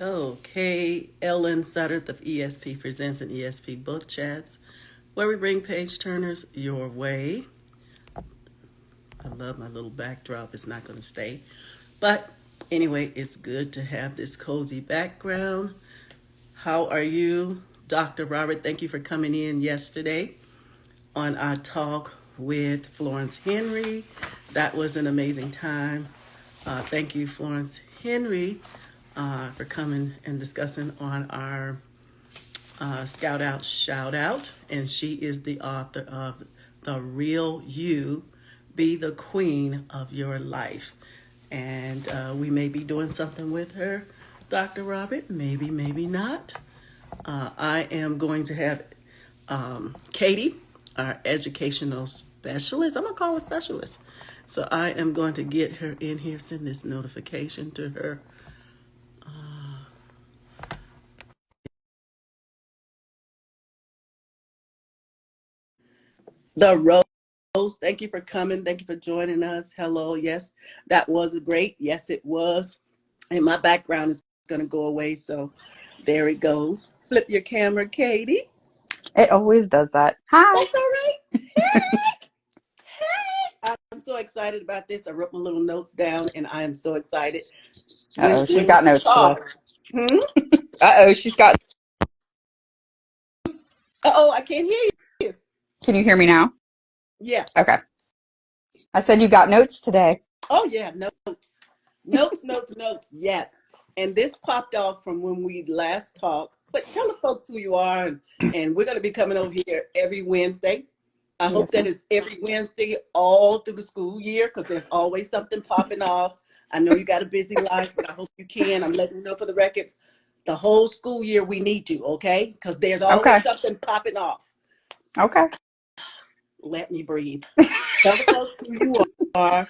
Okay, Ellen Sutter of ESP presents an ESP Book Chats, where we bring page turners your way. I love my little backdrop. It's not going to stay. But anyway, it's good to have this cozy background. How are you, Dr. Robert? Thank you for coming in yesterday on our talk with Florence Henry. That was an amazing time. Thank you, Florence Henry, for coming and discussing on our Scout Out, Shout Out. And she is the author of The Real You, Be the Queen of Your Life. And we may be doing something with her, Dr. Robert. Maybe, maybe not. I am going to have Katie, our educational specialist. I'm going to call her specialist. So I am going to get her in here, send this notification to her. The Rose, thank you for coming. Thank you for joining us. Hello. Yes, that was great. Yes, it was. And my background is going to go away. So there it goes. Flip your camera, Katie. It always does that. Hi. That's all right. Hey, hey. I'm so excited about this. I wrote my little notes down and I am so excited. Uh-oh, she's When got we notes today. talk, Uh-oh, she's got... uh-oh, I can't hear you. Can you hear me now? Yeah. Okay. I said you got notes today. Oh, yeah, notes. Notes. Yes. And this popped off from when we last talked. But tell the folks who you are, and we're going to be coming over here every Wednesday. I hope Yes, that ma'am. it's every Wednesday all through the school year because there's always something popping off. I know you got a busy life, but I hope you can. I'm letting you know for the records. The whole school year we need you, okay? Because there's always Okay. something popping off. Okay. Let me breathe. Tell the folks who you are.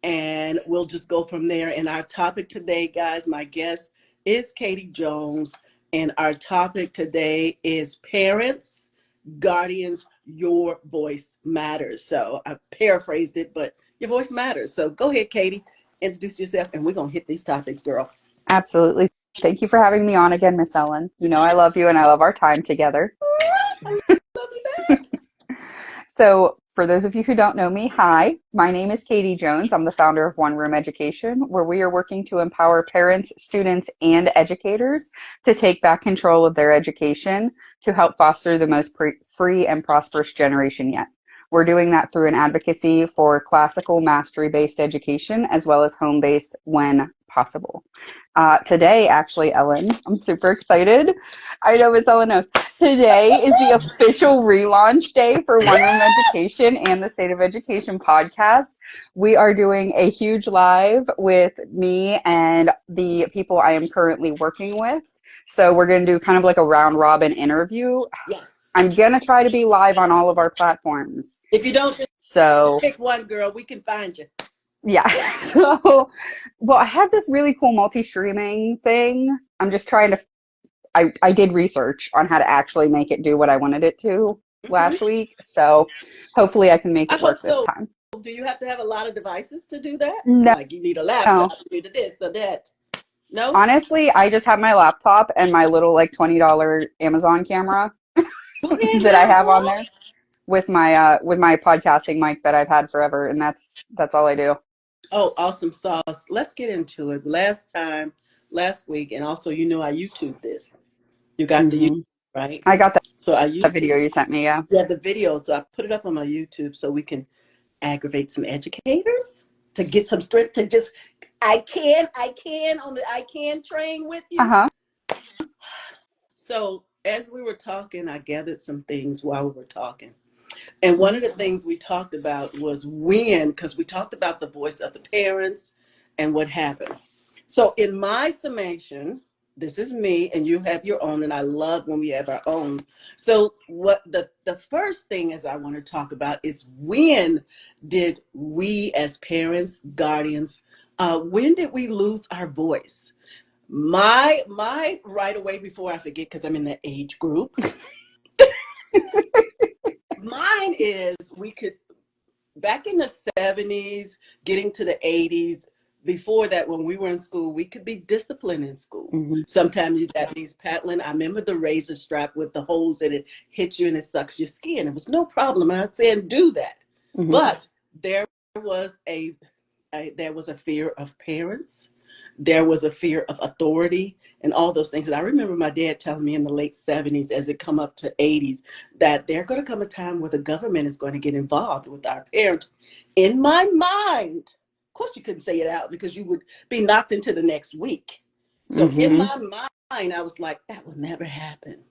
And we'll just go from there. And our topic today, guys, my guest is Katie Jones. And our topic today is parents, guardians, your voice matters. So I paraphrased it, but your voice matters. So go ahead, Katie, introduce yourself, and we're going to hit these topics, girl. Absolutely. Thank you for having me on again, Miss Ellen. You know I love you and I love our time together. I love you back. So, for those of you who don't know me, hi, my name is Katie Jones. I'm the founder of One Room Education, where we are working to empower parents, students, and educators to take back control of their education to help foster the most free and prosperous generation yet. We're doing that through an advocacy for classical mastery-based education as well as home-based when possible. Today, actually, Ellen, I'm super excited. I know Miss Ellen knows. Today is the official relaunch day for One Room Education and the State of Education podcast. We are doing a huge live with me and the people I am currently working with. So we're going to do kind of like a round robin interview. Yes. I'm going to try to be live on all of our platforms. If you don't just So pick one, girl, we can find you. yeah. So, well, I have this really cool multi-streaming thing. I'm just trying to I did research on how to actually make it do what I wanted it to Mm-hmm. last week. So hopefully I can make I it hope work this so. time. Do you have to have a lot of devices to do that? No, Like you need a laptop, you need a this or that. No? honestly, I just have my laptop and my little like $20 Amazon camera Go ahead that I now, have on girl. there with my podcasting mic that I've had forever, and that's all I do. Oh, awesome sauce. Let's get into it. Last week, and also I YouTube this. You got the YouTube, Hmm. right? I got So I that YouTube video you sent me. Yeah. yeah, the video. So I put it up on my YouTube so we can aggravate some educators to get some strength to just I can train with Uh you. huh. So as we were talking, I gathered some things while we were talking. And one of the things we talked about was because we talked about the voice of the parents and what happened. So in my summation, this is me and you have your own, and I love when we have our own. So what the first thing is I want to talk about is when did we as parents, guardians, when did we lose our voice? My right away before I forget, because I'm in that age group, mine is we could back in the 70s, getting to the 80s, before that, when we were in school, we could be disciplined in school. Hmm. Sometimes that means paddling. I remember the razor strap with the holes in it hits you and it sucks your skin. It was no problem. I'm not saying do that, Hmm. but there was there was a fear of parents. There was a fear of authority and all those things. And I remember my dad telling me in the late 70s, as it come up to 80s, that there going to come a time where the government is going to get involved with our parents. In my mind, of course, you couldn't say it out because you would be knocked into the next week. So in Hmm. my mind, I was like, that will never happen.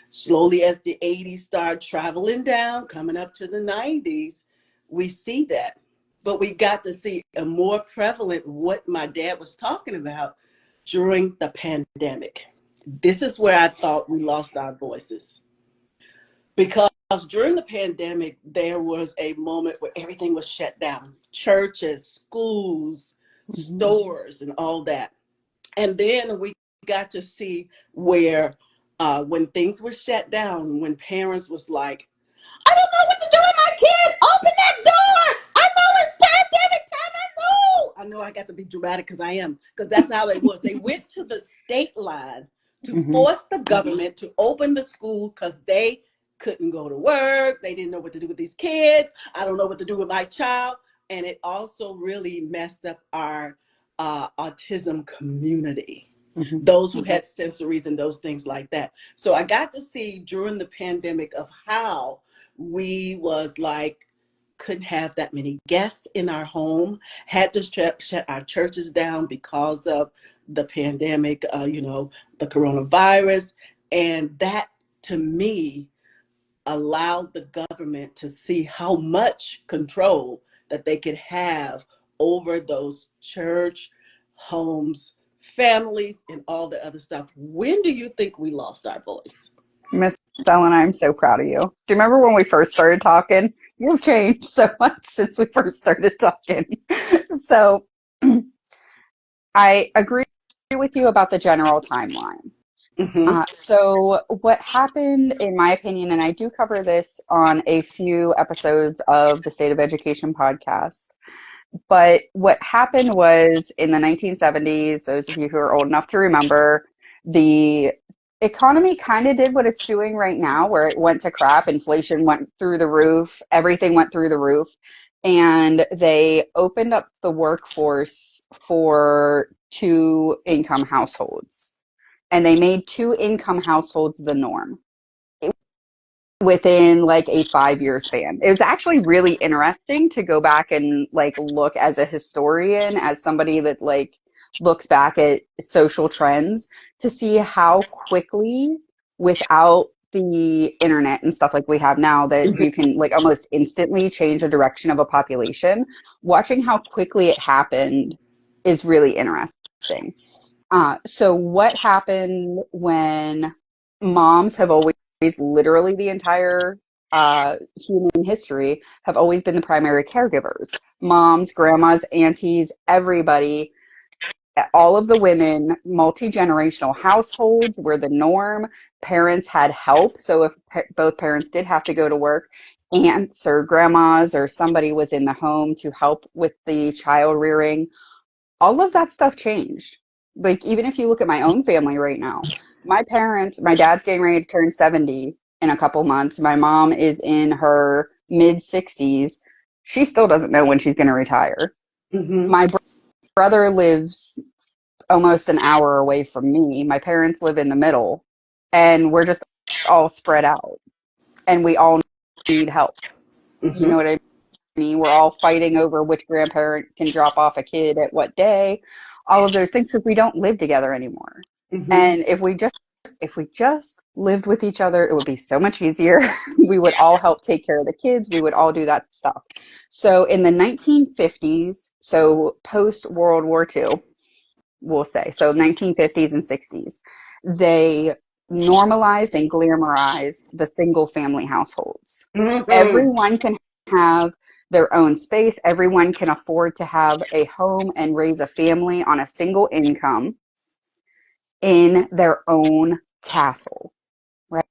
Slowly, as the 80s start traveling down, coming up to the 90s, we see that. But we got to see a more prevalent what my dad was talking about during the pandemic. This is where I thought we lost our voices because during the pandemic, there was a moment where everything was shut down: churches, schools, Hmm. stores, and all that. And then we got to see where, when things were shut down, when parents was like, I don't know what to do with my kid. Open that door. I know it's pandemic time. I know I got to be dramatic because I am, because that's how it was. They went to the state line to Hmm. force the government to open the school because they couldn't go to work. They didn't know what to do with these kids. I don't know what to do with my child. And it also really messed up our autism community, Hmm. those who had sensories and those things like that. So I got to see during the pandemic of how we was like couldn't have that many guests in our home, had to shut our churches down because of the pandemic, the coronavirus. And that, to me, allowed the government to see how much control that they could have over those church, homes, families, and all the other stuff. When do you think we lost our voice? Miss Ellen, I'm so proud of you. Do you remember when we first started talking? You've changed so much since we first started talking. So I agree with you about the general timeline. Mm-hmm. So what happened, in my opinion, and I do cover this on a few episodes of the State of Education podcast, but what happened was in the 1970s, those of you who are old enough to remember, the economy kind of did what it's doing right now, where it went to crap. Inflation went through the roof, everything went through the roof. And they opened up the workforce for two income households. And they made two income households the norm within like a 5 year span. It was actually really interesting to go back and like look as a historian, as somebody that like looks back at social trends, to see how quickly, without the internet and stuff like we have now, that you can like almost instantly change the direction of a population. Watching how quickly it happened is really interesting. So what happened when moms have always, literally the entire human history, have always been the primary caregivers? Moms, grandmas, aunties, everybody, all of the women, multi-generational households were the norm. Parents had help. So if both parents did have to go to work, aunts or grandmas or somebody was in the home to help with the child rearing. All of that stuff changed. Like, even if you look at my own family right now, my parents, my dad's getting ready to turn 70 in a couple months. My mom is in her mid 60s. She still doesn't know when she's going to retire. Mm-hmm. My brother lives almost an hour away from me. My parents live in the middle, and we're just all spread out, and we all need help. You Mm-hmm. know what I mean? We're all fighting over which grandparent can drop off a kid at what day, all of those things, because we don't live together anymore. Mm-hmm. And if we just lived with each other, it would be so much easier. We would all help take care of the kids. We would all do that stuff. So in the 1950s, so post World War II, we'll say, so 1950s and 60s, they normalized and glamorized the single family households. Mm-hmm. Everyone can have their own space. Everyone can afford to have a home and raise a family on a single income in their own castle, right?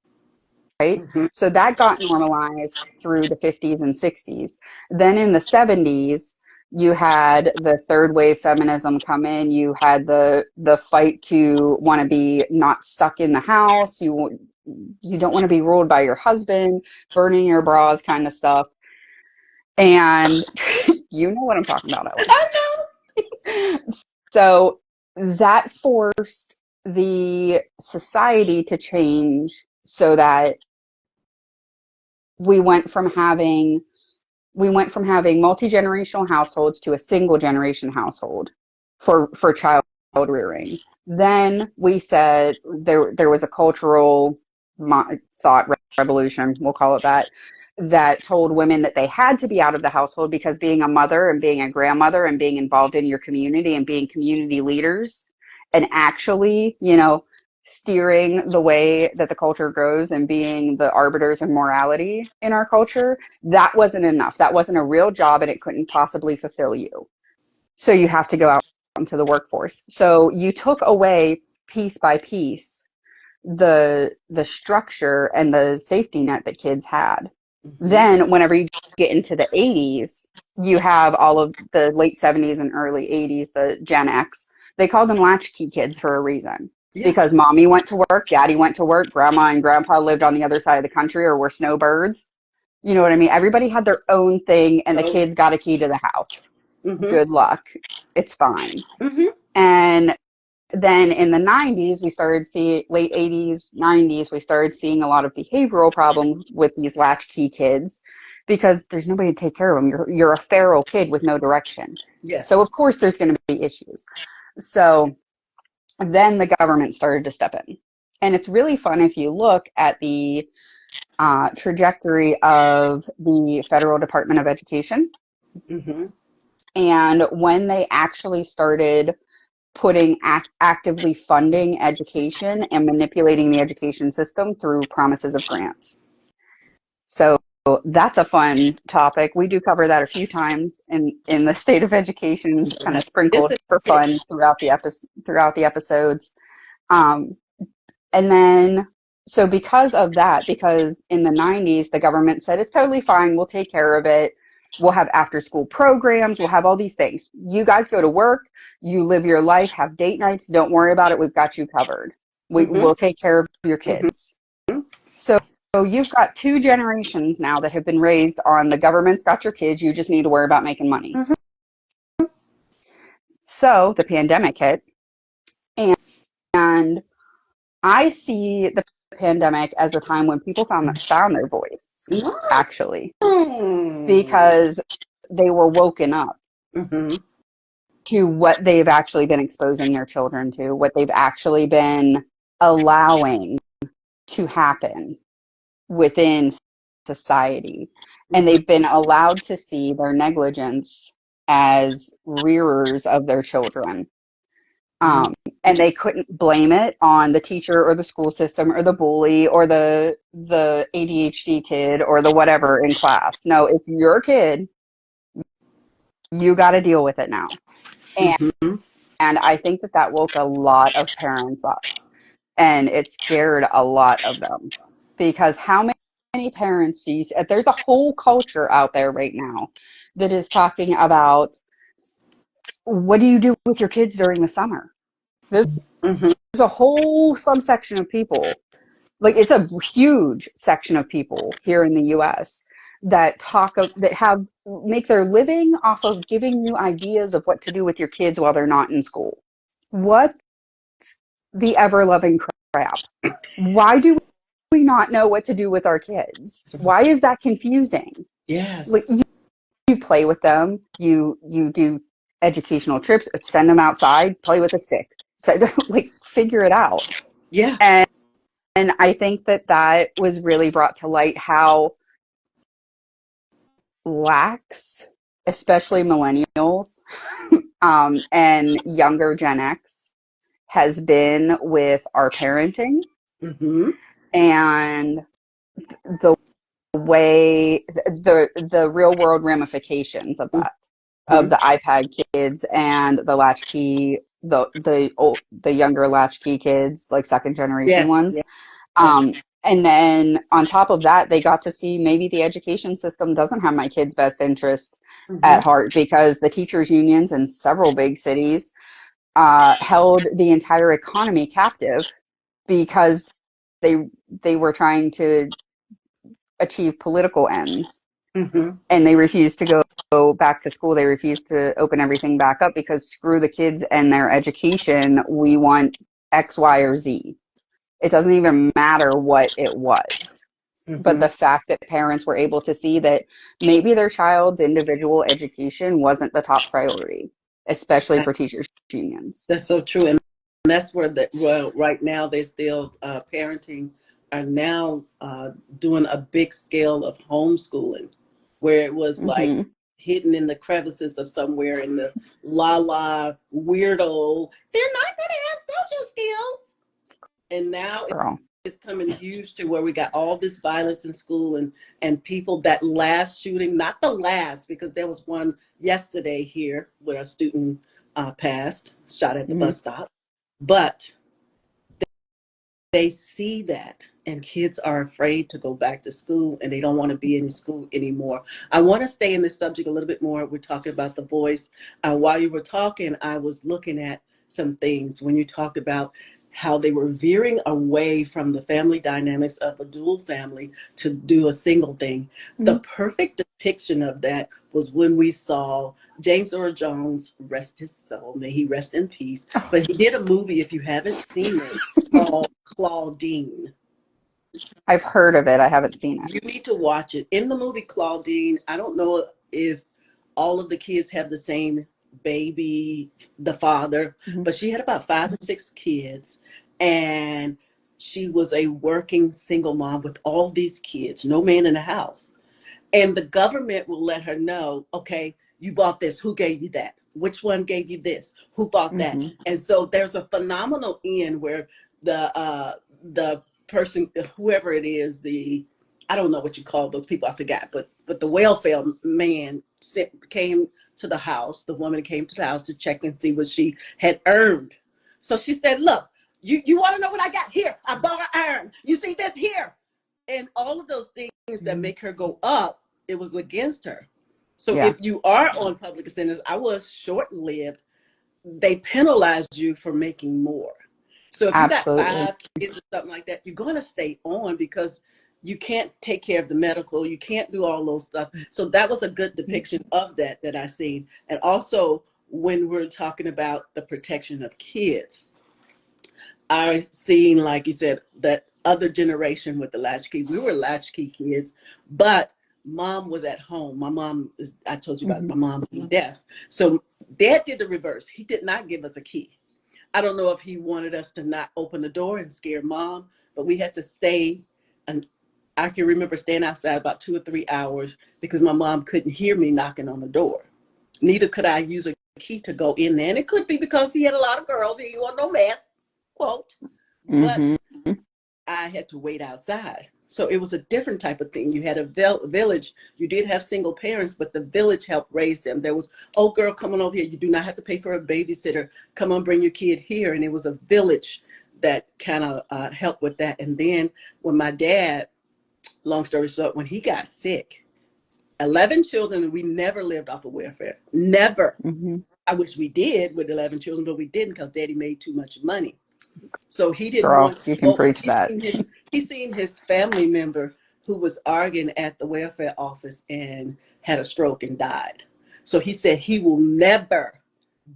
Mm-hmm. So that got normalized through the 50s and 60s. Then in the 70s, You had the third wave feminism come in. You had the fight to want to be not stuck in the house. You don't want to be ruled by your husband, burning your bras kind of stuff. And you know what I'm talking about, Ellie. I know. So that forced the society to change so that we went from having multi-generational households to a single generation household for child rearing. Then we said there was a cultural thought revolution, we'll call it that told women that they had to be out of the household because being a mother and being a grandmother and being involved in your community and being community leaders and actually, steering the way that the culture goes and being the arbiters of morality in our culture, that wasn't enough. That wasn't a real job and it couldn't possibly fulfill you. So you have to go out into the workforce. So you took away piece by piece the structure and the safety net that kids had. Mm-hmm. Then whenever you get into the 80s, you have all of the late 70s and early 80s, the Gen X. They called them latchkey kids for a reason. Yeah. Because mommy went to work, daddy went to work, grandma and grandpa lived on the other side of the country or were snowbirds. You know what I mean? Everybody had their own thing and the kids got a key to the house. Mm-hmm. Good luck. It's fine. Mm-hmm. And then in the 90s, we started seeing, late 80s, 90s, we started seeing a lot of behavioral problems with these latchkey kids because there's nobody to take care of them. You're a feral kid with no direction. Yes. So of course there's going to be issues. So then the government started to step in. And it's really fun if you look at the trajectory of the Federal Department of Education. Mm-hmm. And when they actually started putting actively funding education and manipulating the education system through promises of grants. So that's a fun topic. We do cover that a few times in the state of education, just kind of sprinkled for fun throughout the episodes. And then, so because of that, because in the 90s, the government said, it's totally fine, we'll take care of it. We'll have after school programs. We'll have all these things. You guys go to work, you live your life, have date nights. Don't worry about it. We've got you covered. We'll take care of your kids. Mm-hmm. So you've got 2 generations now that have been raised on the government's got your kids. You just need to worry about making money. Mm-hmm. So the pandemic hit, and I see the pandemic as a time when people found their voice, actually, because they were woken up to what they've actually been exposing their children to, what they've actually been allowing to happen within society. And they've been allowed to see their negligence as rearers of their children. And they couldn't blame it on the teacher or the school system or the bully or the ADHD kid or the whatever in class. No, it's your kid. You got to deal with it now. And I think that woke a lot of parents up. And it scared a lot of them. Because how many parents do you see? There's a whole culture out there right now that is talking about, what do you do with your kids during the summer? There's a whole subsection of people, like it's a huge section of people here in the US that make their living off of giving you ideas of what to do with your kids while they're not in school. What the ever-loving crap? Why do we not know what to do with our kids? Why is that confusing? Yes. Like you play with them, you do educational trips, send them outside, play with a stick. So like figure it out. Yeah. And I think that was really brought to light how lax, especially millennials and younger Gen X, has been with our parenting and the way, the real world ramifications of that, of the iPad kids and the latchkey, the younger latchkey kids, like second generation ones. And then on top of that, they got to see maybe the education system doesn't have my kid's best interest Mm-hmm. at heart, because the teachers' unions in several big cities held the entire economy captive because they they were trying to achieve political ends, Mm-hmm. and they refused to go back to school. They refused to open everything back up because screw the kids and their education. We want X, Y, or Z. It doesn't even matter what it was. But Mm-hmm. the fact that parents were able to see that maybe their child's individual education wasn't the top priority, especially for teachers' unions. That's so true, and that's where well, right now they're still parenting are now doing a big scale of homeschooling, where it was like Mm-hmm. hidden in the crevices of somewhere in the la la weirdo. They're not going to have social skills, and now Girl. it's coming huge to where we got all this violence in school and people. That last shooting, not the last, because there was one yesterday here where a student passed, shot at the Mm-hmm. bus stop, but they see that and kids are afraid to go back to school and they don't want to be in school anymore. I want to stay in this subject a little bit more. We're talking about the voice. While you were talking, I was looking at some things when you talked about how they were veering away from the family dynamics of a dual family to do a single thing. The Mm-hmm. perfect depiction of that was when we saw James Earl Jones, rest his soul, may he rest in peace. But he did a movie, if you haven't seen it, called Claudine. I've heard of it. I haven't seen it. You need to watch it. In the movie Claudine, I don't know if all of the kids have the same baby, the father, Mm-hmm. but she had about 5 or 6 kids, and she was a working single mom with all these kids, no man in the house. And the government will let her know, okay, you bought this. Who gave you that? Which one gave you this? Who bought that? Mm-hmm. And so there's a phenomenal end where the person, whoever it is, I don't know what you call those people, I forgot, but the welfare man came to the house. The woman came to the house to check and see what she had earned. So she said, look, you want to know what I got? Here, I bought an iron. You see this here? And all of those things that Mm-hmm. make her go up, it was against her. So Yeah, if you are on public incentives, I was short lived, they penalize you for making more. So if you got absolutely. 5 kids or something like that, you're going to stay on because you can't take care of the medical, you can't do all those stuff. So that was a good depiction of that I seen. And also when we're talking about the protection of kids, I seen, like you said, that other generation with the latchkey. We were latchkey kids, but mom was at home. My mom is, I told you about Mm-hmm. my mom being deaf. So dad did the reverse. He did not give us a key. I don't know if he wanted us to not open the door and scare mom, but we had to stay. And I can remember staying outside about 2 or 3 hours because my mom couldn't hear me knocking on the door. Neither could I use a key to go in there. And it could be because he had a lot of girls. He didn't want no mess, quote. But Mm-hmm. I had to wait outside. So it was a different type of thing. You had a village. You did have single parents, but the village helped raise them. There was, oh, girl, come on over here. You do not have to pay for a babysitter. Come on, bring your kid here. And it was a village that kind of helped with that. And then when my dad, long story short, when he got sick, 11 children, and we never lived off of welfare. Never. Mm-hmm. I wish we did with 11 children, but we didn't because daddy made too much money. So he didn't Girl, want to you can go because preach that. he seen his family member who was arguing at the welfare office and had a stroke and died. So he said he will never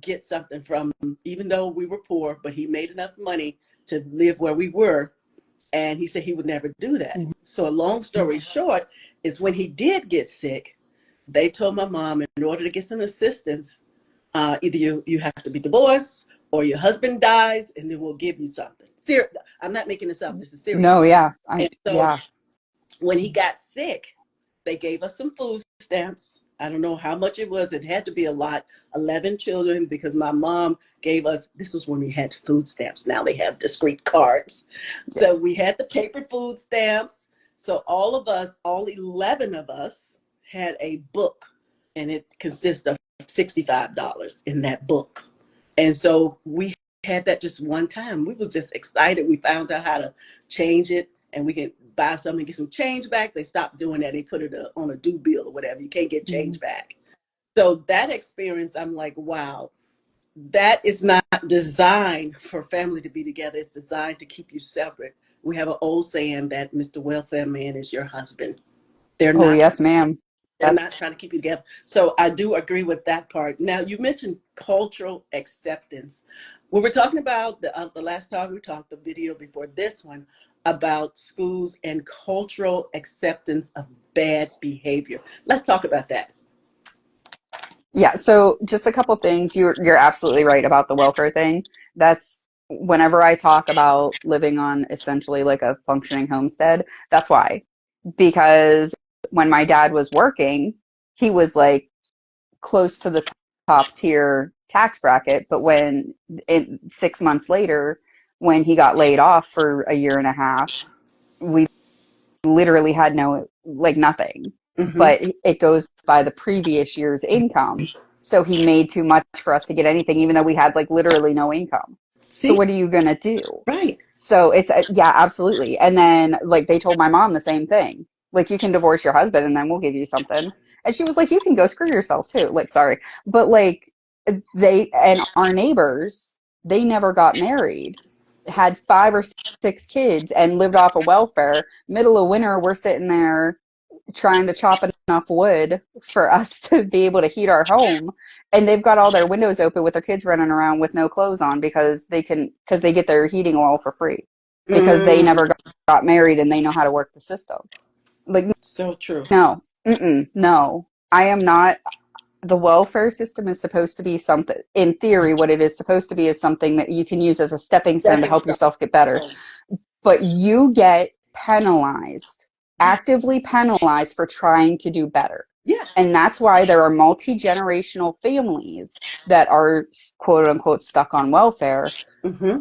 get something from him, even though we were poor, but he made enough money to live where we were. And he said he would never do that. Mm-hmm. So a long story short is when he did get sick, they told my mom in order to get some assistance, either you have to be divorced or your husband dies and then we'll give you something. I'm not making this up. This is No, serious. yeah, And so yeah. when he got sick, they gave us some food stamps. I don't know how much it was. It had to be a lot. 11 children because my mom gave us, this was when we had food stamps. Now they have discrete cards. So Yes. we had the paper food stamps. So all of us, all 11 of us had a book and it consists of $65 in that book. And so we had that just one time. We was just excited. We found out how to change it and we can buy something, get some change back. They stopped doing that. They put it on a due bill or whatever. You can't get Mm-hmm. change back. So that experience, I'm like, wow, that is not designed for family to be together. It's designed to keep you separate. We have an old saying that Mr. Welfare Man is your husband. They're Oh, not yes, ma'am. they're not That's trying to keep you together. So I do agree with that part. Now you mentioned cultural acceptance. We were talking about the last time we talked, the video before this one, about schools and cultural acceptance of bad behavior. Let's talk about that. Yeah, so just a couple things. You're absolutely right about the welfare thing. That's whenever I talk about living on essentially like a functioning homestead, that's why. Because when my dad was working, he was like close to the top tier tax bracket, but when 6 months later, when he got laid off for a year and a half, we literally had no, like nothing, Mm-hmm. but it goes by the previous year's income. So he made too much for us to get anything, even though we had like literally no income. So See, what are you going to do? right. So it's, yeah, absolutely. And then like they told my mom the same thing. Like you can divorce your husband and then we'll give you something. And she was like, you can go screw yourself too. Like, sorry. But like they, and our neighbors, they never got married, had 5 or 6 kids and lived off of welfare. Middle of winter, we're sitting there trying to chop enough wood for us to be able to heat our home, and they've got all their windows open with their kids running around with no clothes on because they get their heating oil for free because they Mm, never got married and they know how to work the system. Like, so true. no, no, I am not. The welfare system is supposed to be something, in theory, what it is supposed to be is something that you can use as a stepping stone to Stepping help stone. yourself get better, but you get penalized, Yeah. actively penalized for trying to do better. Yeah. And that's why there are multi-generational families that are quote unquote stuck on welfare, Mm-hmm.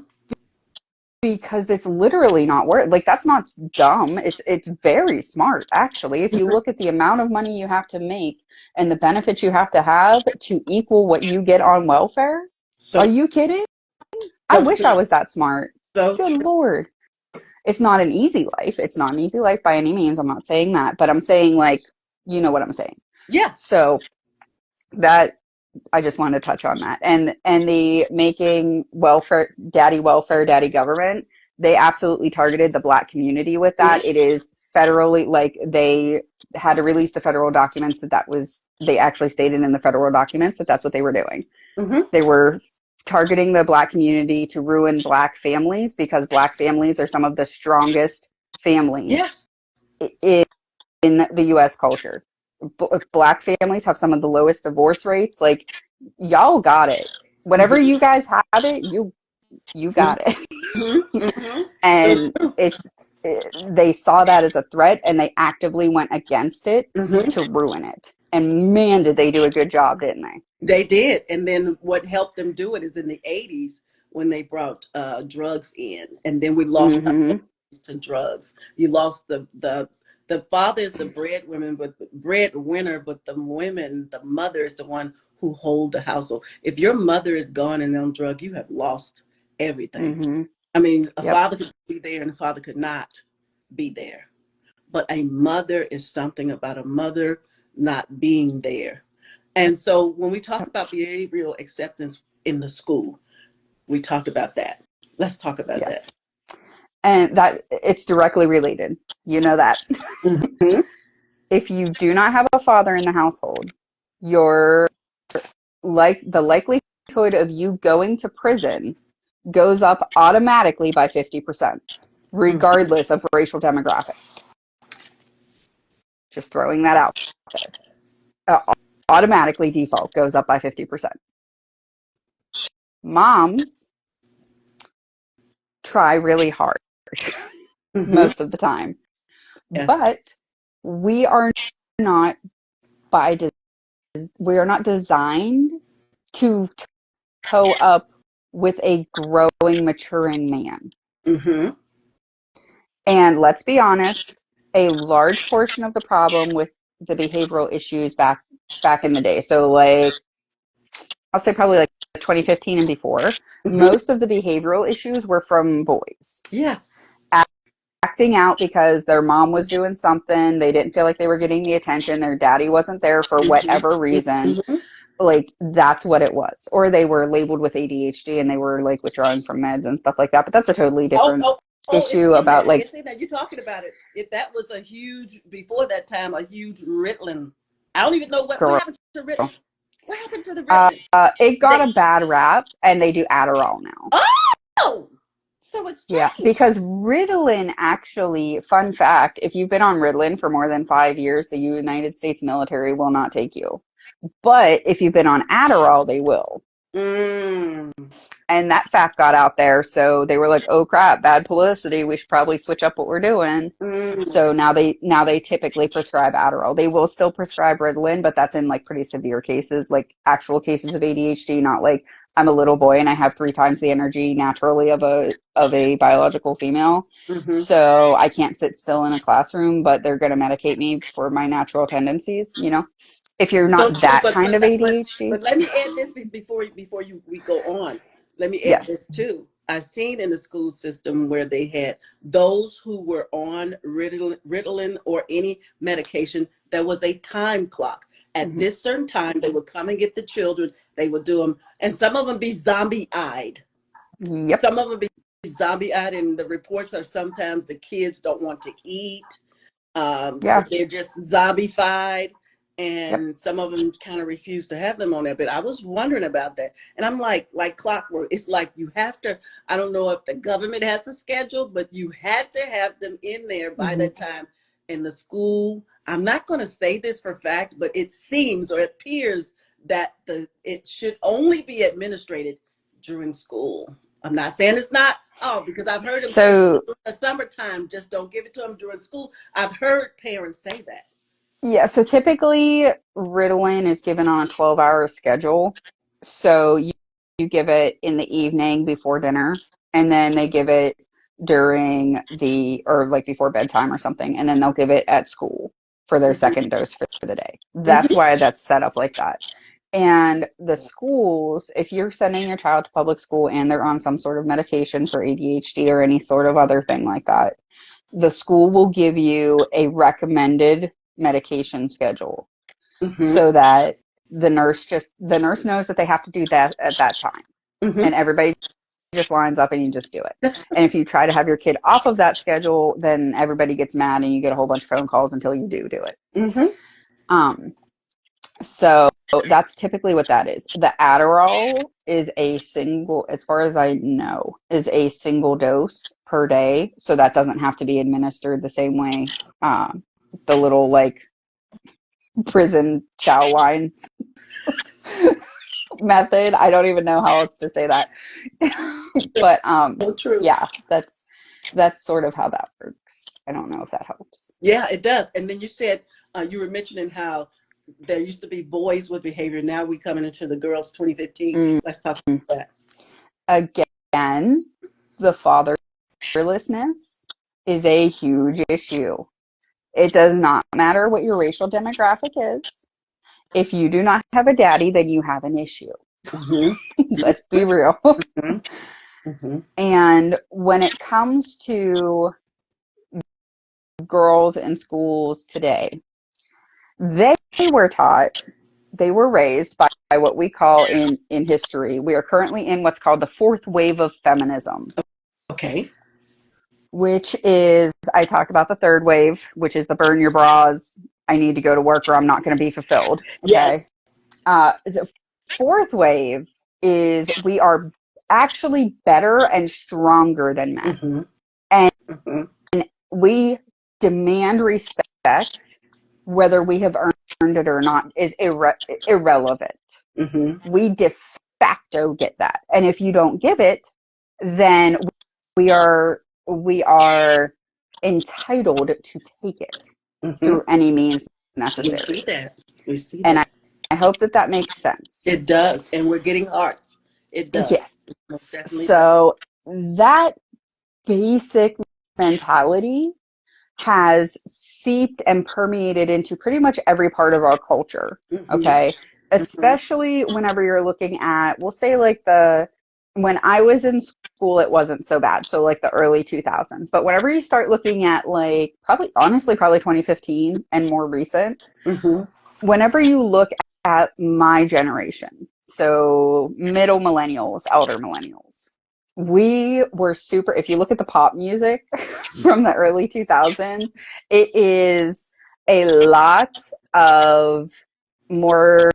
because it's literally not worth, like that's not dumb. It's very smart actually. If you Mm-hmm. look at the amount of money you have to make and the benefits you have to equal what you get on welfare, are So you kidding? I so wish I true. was that smart. So Good true. Lord. It's not an easy life. It's not an easy life by any means. I'm not saying that, but I'm saying like, you know what I'm saying. Yeah. So that I just wanted to touch on that. And the making welfare, daddy government, they absolutely targeted the black community with that. It is federally, like they had to release the federal documents they actually stated in the federal documents that that's what they were doing. Mm-hmm. They were targeting the black community to ruin black families because black families are some of the strongest families Yes. in the US culture. Black families have some of the lowest divorce rates. Like, y'all got it. Whatever Mm-hmm. you guys have it, you got it. Mm-hmm. Mm-hmm. So And true. they saw that as a threat and they actively went against it to Mm-hmm. ruin it. And man, did they do a good job, didn't they? They did. And then what helped them do it is in the 80s when they brought drugs in. And then we lost our Mm-hmm. voice to drugs. You lost the father is the breadwinner, but the women, the mother is the one who hold the household. If your mother is gone and on drug, you have lost everything. Mm-hmm. I mean, a Yep. father could be there and a father could not be there. But a mother is something about a mother not being there. And so when we talk Yep. about behavioral acceptance in the school, we talked about that. Let's talk about that. Yes. And that it's directly related. You know that. Mm-hmm. If you do not have a father in the household, your like the likelihood of you going to prison goes up automatically by 50%, Mm-hmm. regardless of racial demographic. Just throwing that out there. Automatically default goes up by 50%. Moms try really hard Mm-hmm. most of the time, Yeah. but we are not by we are not designed to toe up with a growing, maturing man. Mm-hmm. And let's be honest, a large portion of the problem with the behavioral issues back in the day, so like I'll say probably like 2015 and before, Mm-hmm. most of the behavioral issues were from boys. Yeah. acting out because their mom was doing something. They didn't feel like they were getting the attention. Their daddy wasn't there for whatever reason. Mm-hmm. Like, that's what it was. Or they were labeled with ADHD and they were like withdrawing from meds and stuff like that. But that's a totally Oh, different oh, oh, it's issue in about there. like, It's in there. You're talking about it. If that was a huge, before that time, a huge Ritalin. I don't even know what girl. happened to Ritalin. What happened to the Ritalin? It got They, a bad rap and they do Adderall now. oh, so it's Yeah, changed. because Ritalin actually, fun fact, if you've been on Ritalin for more than 5 years, the United States military will not take you. But if you've been on Adderall, they will. Mm, And that fact got out there, so they were like, "Oh crap, bad publicity. We should probably switch up what we're doing." So mm. now they typically prescribe Adderall. They will still prescribe Ritalin, but that's in like pretty severe cases, like actual cases of ADHD, not like I'm a little boy and I have 3 times the energy naturally of a biological female. Mm-hmm. So I can't sit still in a classroom, but they're going to medicate me for my natural tendencies, you know. If you're So not true, that kind of but ADHD. let me add this before you we go on. Let me add Yes. this too. I've seen in the school system where they had those who were on Ritalin or any medication. There was a time clock. At Hmm. this certain time, they would come and get the children. They would do them, and some of them be zombie-eyed. Yep. Some of them be zombie-eyed, and the reports are sometimes the kids don't want to eat. Yeah. They're just zombified, Yep. and some of them kind of refuse to have them on there. But I was wondering about that, and I'm like clockwork. It's like you have to. I don't know if the government has a schedule, but you had to have them in there by Hmm. that time in the school. I'm not going to say this for fact, but it seems or it appears that it should only be administered during school. I'm not saying it's not. Oh, because I've heard them say So during the summertime, just don't give it to them during school. I've heard parents say that. yeah, so typically Ritalin is given on a 12-hour schedule. So you give it in the evening before dinner, and then they give it during or like before bedtime or something, and then they'll give it at school for their Mm-hmm. second dose for the day. That's Mm-hmm. why that's set up like that. And the schools, if you're sending your child to public school and they're on some sort of medication for ADHD or any sort of other thing like that, the school will give you a recommended medication schedule Mm-hmm. so that the nurse knows that they have to do that at that time, Mm-hmm. and everybody just lines up and you just do it. That's And if you try to have your kid off of that schedule, then everybody gets mad and you get a whole bunch of phone calls until you do it. mm-hmm. um so that's typically what that is. The Adderall is a single, as far as I know, is a single dose per day. So that doesn't have to be administered the same way. The little like prison chow line method. I don't even know how else to say that. But So true. yeah, that's sort of how that works. I don't know if that helps. Yeah, it does. And then you said you were mentioning how there used to be boys with behavior. Now we coming into the girls 2015. Mm. Let's talk about that. Again, the fatherlessness is a huge issue. It does not matter what your racial demographic is. If you do not have a daddy, then you have an issue. Mm-hmm. Let's be real. Mm-hmm. Mm-hmm. And when it comes to girls in schools today, they were taught, they were raised by what we call in history. We are currently in what's called the fourth wave of feminism, Okay. which is, I talked about the third wave, which is the burn your bras, I need to go to work or I'm not going to be fulfilled. Okay. Yes. The fourth wave is we are actually better and stronger than men. Mm-hmm. And Mm-hmm. we demand respect, whether we have earned it or not is irrelevant. Mm-hmm. We de facto get that. And if you don't give it, then we are entitled to take it Mm-hmm. through any means We see necessary. that. We see And that. I hope that that makes sense. It does. And we're getting hearts. It Yes. does. It most definitely does. So that basic mentality has seeped and permeated into pretty much every part of our culture. Mm-hmm. Okay. Mm-hmm. Especially whenever you're looking at, we'll say like the when I was in school, it wasn't so bad. So like the early 2000s. But whenever you start looking at like probably, honestly, probably 2015 and more recent, Mm-hmm. whenever you look at my generation, so middle millennials, elder millennials, we were super, if you look at the pop music from the early 2000s, it is a lot of more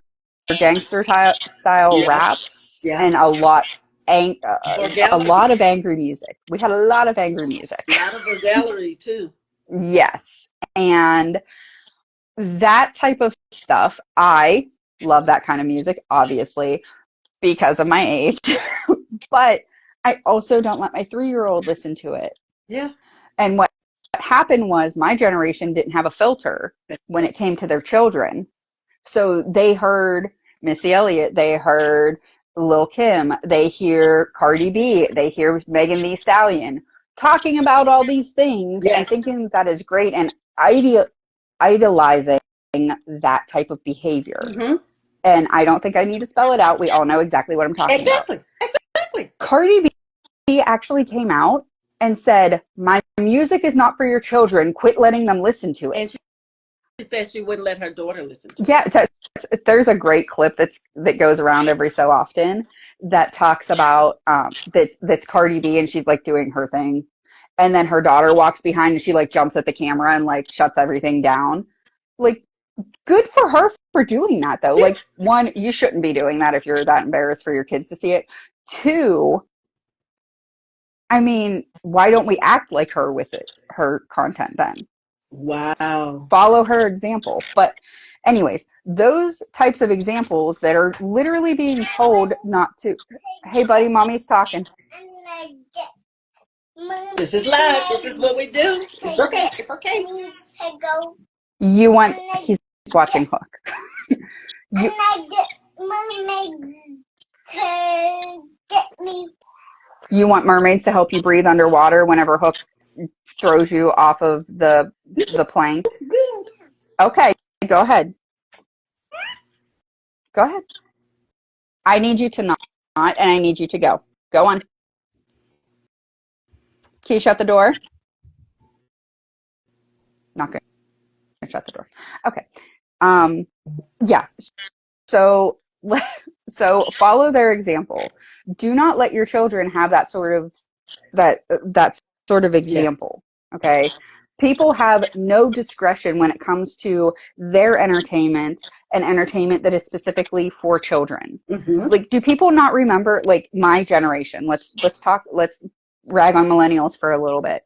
gangster style Yeah. raps Yeah. and a Or lot of angry music. We had a lot of angry music. a lot of the gallery too. Yes. And that type of stuff, I love that kind of music, obviously, because of my age. But I also don't let my 3-year-old listen to it. Yeah. And what happened was my generation didn't have a filter when it came to their children. So they heard Missy Elliott, they heard Lil Kim, they hear Cardi B, they hear Megan Thee Stallion talking about all these things and Yes. thinking that is great and idolizing that type of behavior. Mm-hmm. And I don't think I need to spell it out. We all know exactly what I'm talking about. Exactly. Exactly. Cardi B actually came out and said, "My music is not for your children. Quit letting them listen to And it." she said she wouldn't let her daughter listen to it. Yeah, there's a great clip that goes around every so often that talks about that's Cardi B and she's like doing her thing, and then her daughter walks behind and she like jumps at the camera and like shuts everything down. Like, good for her for doing that though. Yes. Like, one, you shouldn't be doing that if you're that embarrassed for your kids to see it. Two, I mean, why don't we act like her with her content then? Wow. Follow her example. But anyways, those types of examples that are literally being told not to. Hey buddy, mommy's talking. This is live. This is what we do. It's okay. It's okay. You want, he's watching Hook. You, you want mermaids to help you breathe underwater whenever Hook throws you off of the plank. Good. Okay, go ahead. Go ahead. I need you to not, and I need you to go. Go on. Can you shut the door? Not going to shut the door. Okay. Yeah. So so follow their example. Do not let your children have that sort of Yeah. example. Okay. People have no discretion when it comes to their entertainment and entertainment that is specifically for children. Mm-hmm. Like, do people not remember, like, my generation? Let's rag on millennials for a little bit.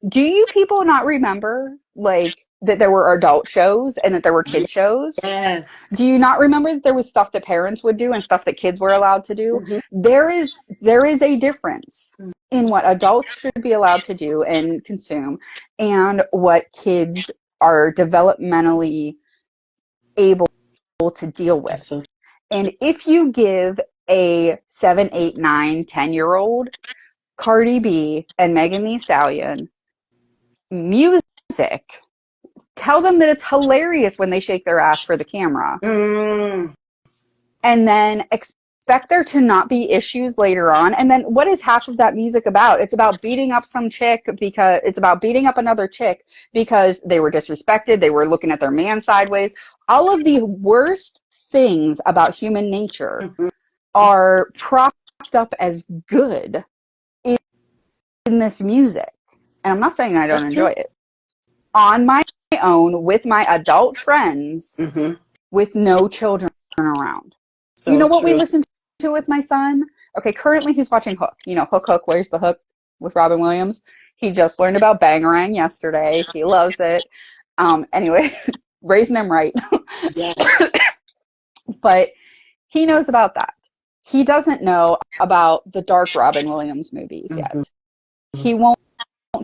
Do you people not remember, like, that there were adult shows and that there were kid shows? Yes. Do you not remember that there was stuff that parents would do and stuff that kids were allowed to do? Mm-hmm. There is a difference in what adults should be allowed to do and consume and what kids are developmentally able to deal with. So And if you give a 7, 8, 9, 10-year-old Cardi B and Megan Thee Stallion music, tell them that it's hilarious when they shake their ass for the camera. And then expect there to not be issues later on. And then what is half of that music about? It's about beating up some chick because it's about beating up another chick because they were disrespected. They were looking at their man sideways. All of the worst things about human nature mm-hmm. are propped up as good in this music. And I'm not saying I don't enjoy it. On my own, with my adult friends, mm-hmm. with no children around. So you know what true. we listen to with my son? Okay, currently he's watching Hook. You know, Hook, Where's the Hook with Robin Williams. He just learned about Bangarang yesterday. He loves it. Anyway, raising him right. Yeah. But he knows about that. He doesn't know about the dark Robin Williams movies yet. Mm-hmm. He won't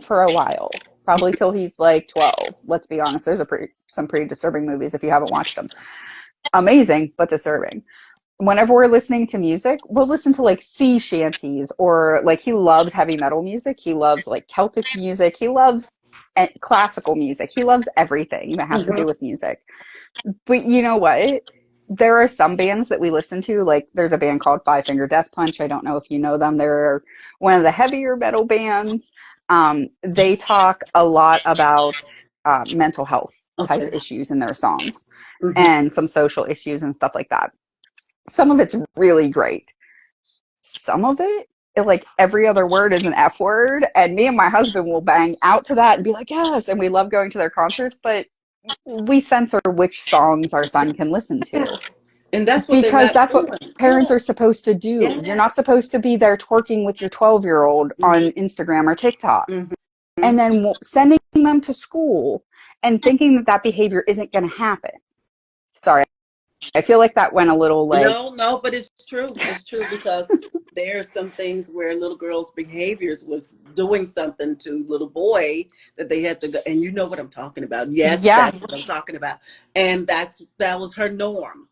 for a while. Probably till he's like 12. Let's be honest. There's some pretty disturbing movies if you haven't watched them. Amazing, but disturbing. Whenever we're listening to music, we'll listen to like sea shanties or like he loves heavy metal music. He loves like Celtic music. He loves classical music. He loves everything that has to do with music. But you know what? there are some bands that we listen to, like there's a band called Five Finger Death Punch. I don't know if you know them. They're one of the heavier metal bands. They talk a lot about mental health type Okay. issues in their songs Mm-hmm. and some social issues and stuff like that. Some of it's really great. Some of like every other word is an F word, and me and my husband will bang out to that and be like, yes, and we love going to their concerts, but we censor which songs our son can listen to And that's what they're because not that's what doing. parents Yeah. are supposed to do. You're Yeah. not supposed to be there twerking with your 12-year-old on Instagram or TikTok Mm-hmm. and then sending them to school and thinking that that behavior isn't going to happen. Sorry, I feel like that went a little like, No, but it's true. It's true because there are some things where little girls' behaviors was doing something to little boy that they had to go, and you know what I'm talking about. Yes, yeah, that's what I'm talking about. And that was her norm.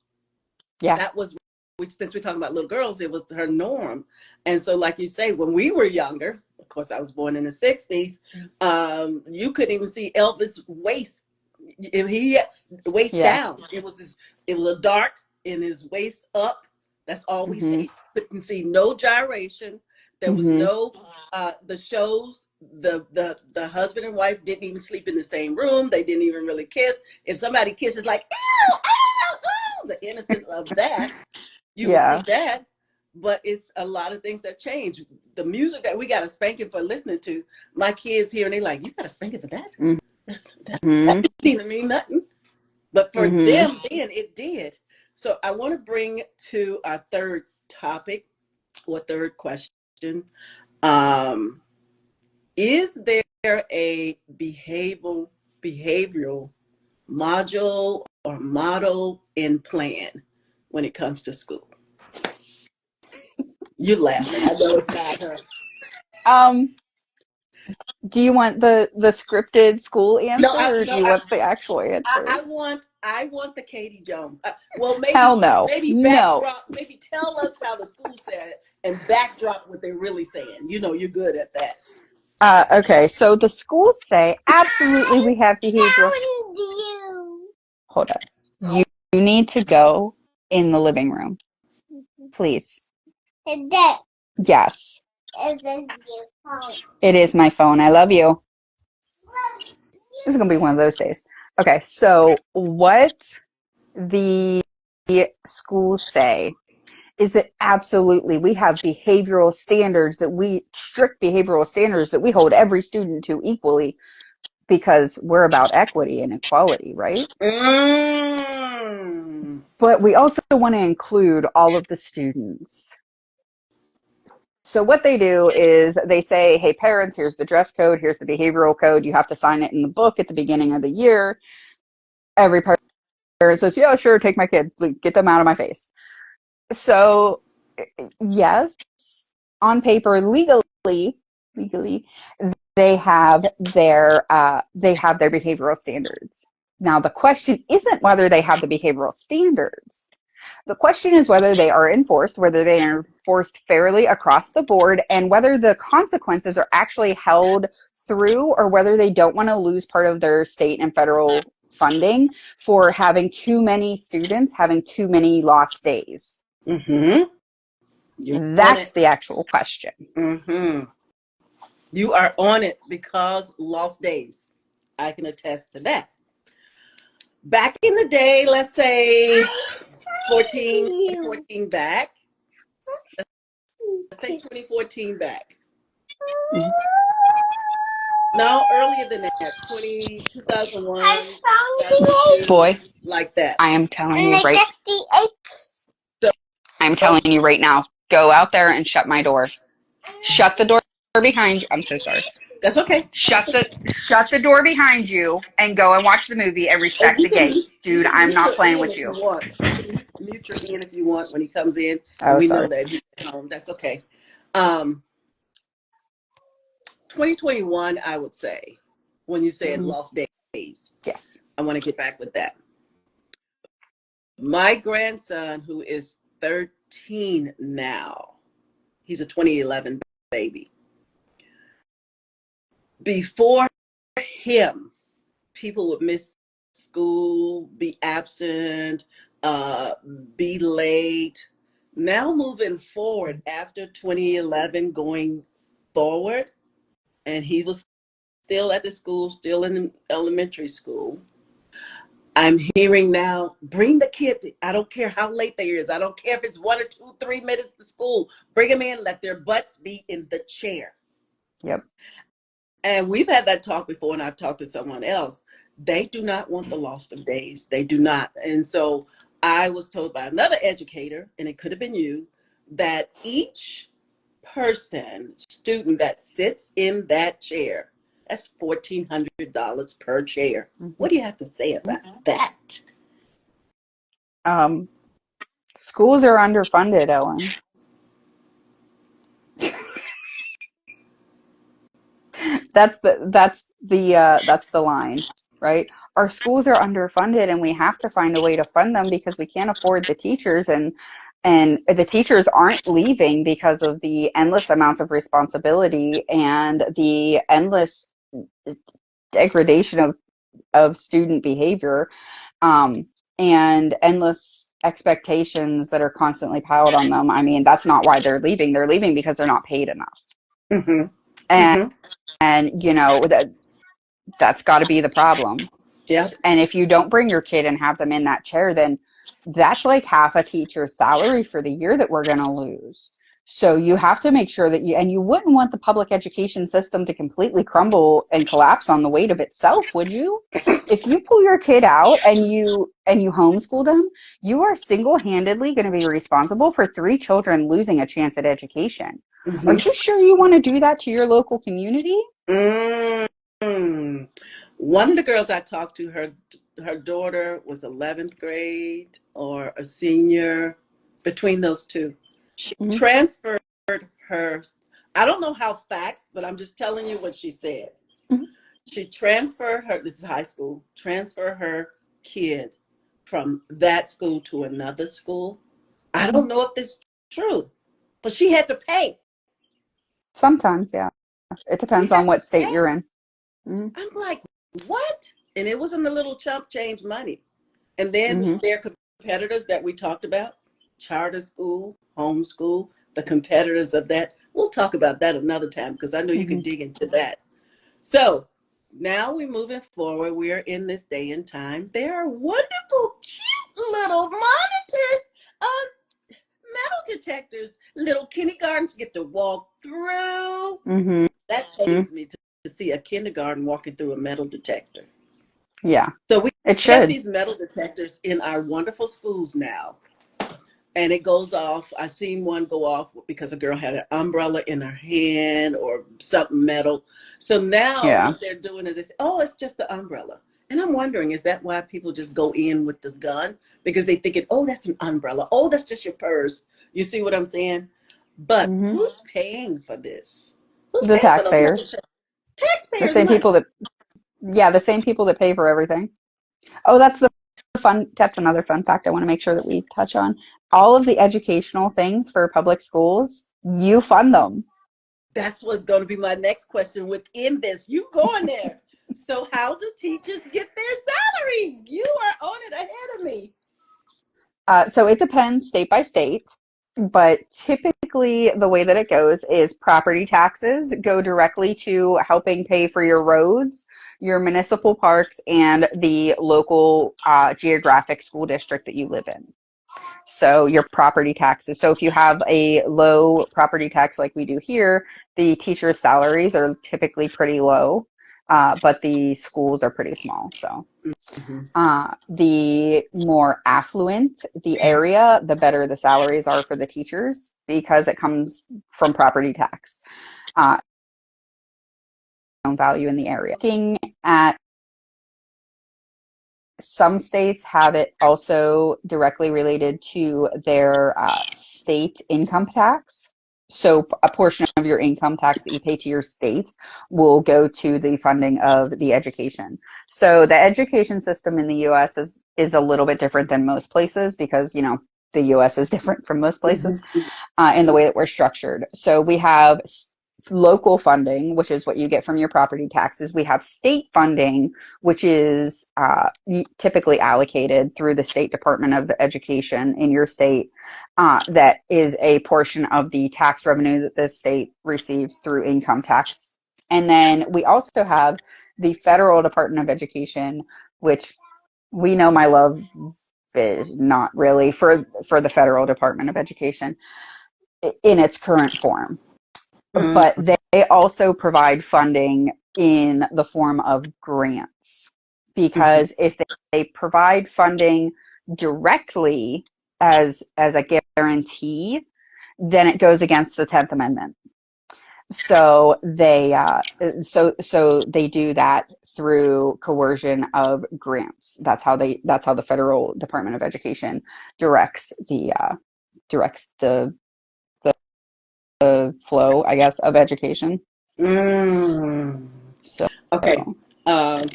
yeah, That was, which, since we're talking about little girls, it was her norm. And so, like you say, when we were younger, of course, I was born in the 60s, you couldn't even see Elvis' waist. If he waist yeah. down, it was a dark in his waist up. That's all we Mhm. see. Couldn't see no gyration. There was Mhm. no the shows. The husband and wife didn't even sleep in the same room. They didn't even really kiss. If somebody kisses, like ow, ow, ow, the innocence of that, you would see Yeah. that. But it's a lot of things that change. The music that we got a spanking for listening to, my kids here and they like, you got a spanking for that? That Mhm. didn't even mean nothing. But for Mhm. them, then it did. So I want to bring to our third topic or third question. Um, is there a behavioral module or model in plan when it comes to school? You're laughing. I know it's not her. Um, do you want the scripted school No, answer or do you want the actual answer? I want the Katie Jones. Well, Hell no. maybe No. backdrop. Maybe tell us how the school said it and backdrop what they're really saying. You know, you're good at that. Okay, so the schools say absolutely we have behavioral. Hold up. You need to go in the living room, please. Yes, it is my phone. I love you. This is gonna be one of those days. Okay, so what the schools say is that absolutely we have strict behavioral standards that we hold every student to equally because we're about equity and equality, right? Mm. But we also want to include all of the students. So what they do is they say, hey, parents, here's the dress code, here's the behavioral code. You have to sign it in the book at the beginning of the year. Every parent says, yeah, sure, take my kid, get them out of my face. So yes, on paper, legally, they have their behavioral standards. Now the question isn't whether they have the behavioral standards. The question is whether they are enforced, whether they are enforced fairly across the board, and whether the consequences are actually held through, or whether they don't want to lose part of their state and federal funding for having too many students having too many lost days. Mm-hmm. You're on That's it. the actual question. Mm-hmm. You are on it because lost days. I can attest to that. Back in the day, let's say 2014 back. Let's say 2014 back. No, earlier than that. 2001, 2002, Boy, like that. I am telling you right. So, I'm telling you right now. Go out there and shut my door. Shut the door behind you. I'm so sorry. that's okay. Shut the door behind you and go and watch the movie and And respect the gate. you Dude, can I'm mute not your playing in with if you. you want. You can mute your in if you want when he comes in, and Oh, we know sorry. that he's at home. That's okay. Um, 2021, I would say, when you said Mm-hmm. lost days, Yes. I want to get back with that. My grandson, who is 13 now, he's a 2011 baby. Before him, people would miss school, be absent, uh, be late. Now moving forward after 2011, going forward, and he was still at the school, still in elementary school. I'm hearing now, bring the kid. I don't care how late they is. I don't care if it's 1 or 2, 3 minutes to school. Bring them in, let their butts be in the chair. Yep. And we've had that talk before, and I've talked to someone else. They do not want the loss of days. They do not. And so I was told by another educator, and it could have been you, that each student that sits in that chair, that's $1,400 per chair. Mm-hmm. What do you have to say about that? Um, Schools are underfunded, Ellen. That's the line, right? Our schools are underfunded, and we have to find a way to fund them because we can't afford the teachers, and the teachers aren't leaving because of the endless amounts of responsibility and the endless degradation of student behavior, um, and endless expectations that are constantly piled on them. I mean, that's not why they're leaving. They're leaving because they're not paid enough. Mm-hmm. And, Mm-hmm. that's got to be the problem. Yep. And if you don't bring your kid and have them in that chair, then that's like half a teacher's salary for the year that we're going to lose. So you have to make sure that you wouldn't want the public education system to completely crumble and collapse on the weight of itself, would you? If you pull your kid out and you homeschool them, you are single-handedly going to be responsible for 3 children losing a chance at education. Are Mm-hmm. you sure you want to do that to your local community? Mm-hmm. One of the girls I talked to, her daughter was 11th grade or a senior, between those two. She Mm-hmm. transferred her, I don't know how facts, but I'm just telling you what she said. Mm-hmm. She transferred her, this is high school, transfer her kid from that school to another school. I Mm-hmm. don't know if this is true, but she had to pay. Sometimes, yeah. It She depends on had to what state you're pay. in. Mm-hmm. I'm like, what? And it wasn't a little chump change money. And then Mm-hmm. their competitors that we talked about, charter school, homeschool, the competitors of that. We'll talk about that another time because I know you can Mm-hmm. dig into that. So now we're moving forward. We are in this day and time. There are wonderful, cute little monitors, metal detectors. Little kindergartens get to walk through. Mm-hmm. That pains me to see a kindergarten walking through a metal detector. Yeah, So we it have should. these metal detectors in our wonderful schools now, and it goes off. I seen one go off because a girl had an umbrella in her hand or something metal. So now Yeah. what they're doing is they say, "Oh, it's just the umbrella." And I'm wondering, is that why people just go in with this gun because they thinking, "Oh, that's an umbrella. Oh, that's just your purse." You see what I'm saying? But Mm-hmm. who's paying for this? Who's The paying for those metal taxpayers, detectors? the Taxpayers' same money. people that, yeah, the same people that pay for everything. Oh, that's another fun fact I want to make sure that we touch on. All of the educational things for public schools, you fund them. That's what's going to be my next question within this. You going there. So how do teachers get their salaries? You are on it ahead of me. So it depends state by state, but typically the way that it goes is property taxes go directly to helping pay for your roads, your municipal parks, and the local geographic school district that you live in. So your property taxes. So if you have a low property tax like we do here, the teachers' salaries are typically pretty low, but the schools are pretty small. So Mm-hmm. the more affluent the area, the better the salaries are for the teachers because it comes from property tax, uh, value in the area. Looking at some states have it also directly related to their state income tax. So a portion of your income tax that you pay to your state will go to the funding of the education. So the education system in the US is a little bit different than most places because, the US is different from most places Mm-hmm. in the way that we're structured. So we have local funding, which is what you get from your property taxes. We have state funding, which is typically allocated through the State Department of Education in your state. That is a portion of the tax revenue that the state receives through income tax. And then we also have the Federal Department of Education, which we know my love is not really for the Federal Department of Education in its current form. But they also provide funding in the form of grants, because if they provide funding directly as a guarantee, then it goes against the 10th Amendment. So they do that through coercion of grants. That's how the Federal Department of Education directs the flow, I guess, of education. So Okay. How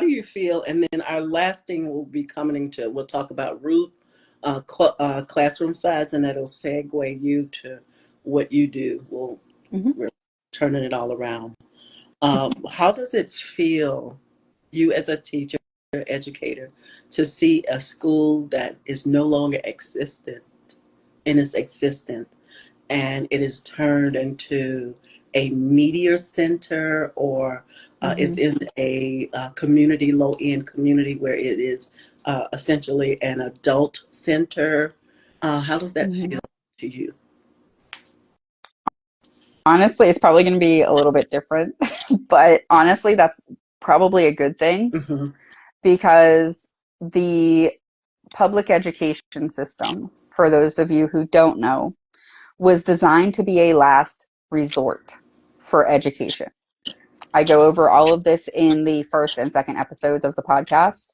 do you feel? And then our last thing will be coming to, we'll talk about root classroom size, and that'll segue you to what you do. We're turning it all around. How does it feel, you as a teacher, educator, to see a school that is no longer existent in its existence, and it is turned into a media center, or is in a community, low-end community, where it is essentially an adult center? How does that feel to you? Honestly, it's probably going to be a little bit different, but honestly, that's probably a good thing, because the public education system, for those of you who don't know, was designed to be a last resort for education. I go over all of this in the first and second episodes of the podcast.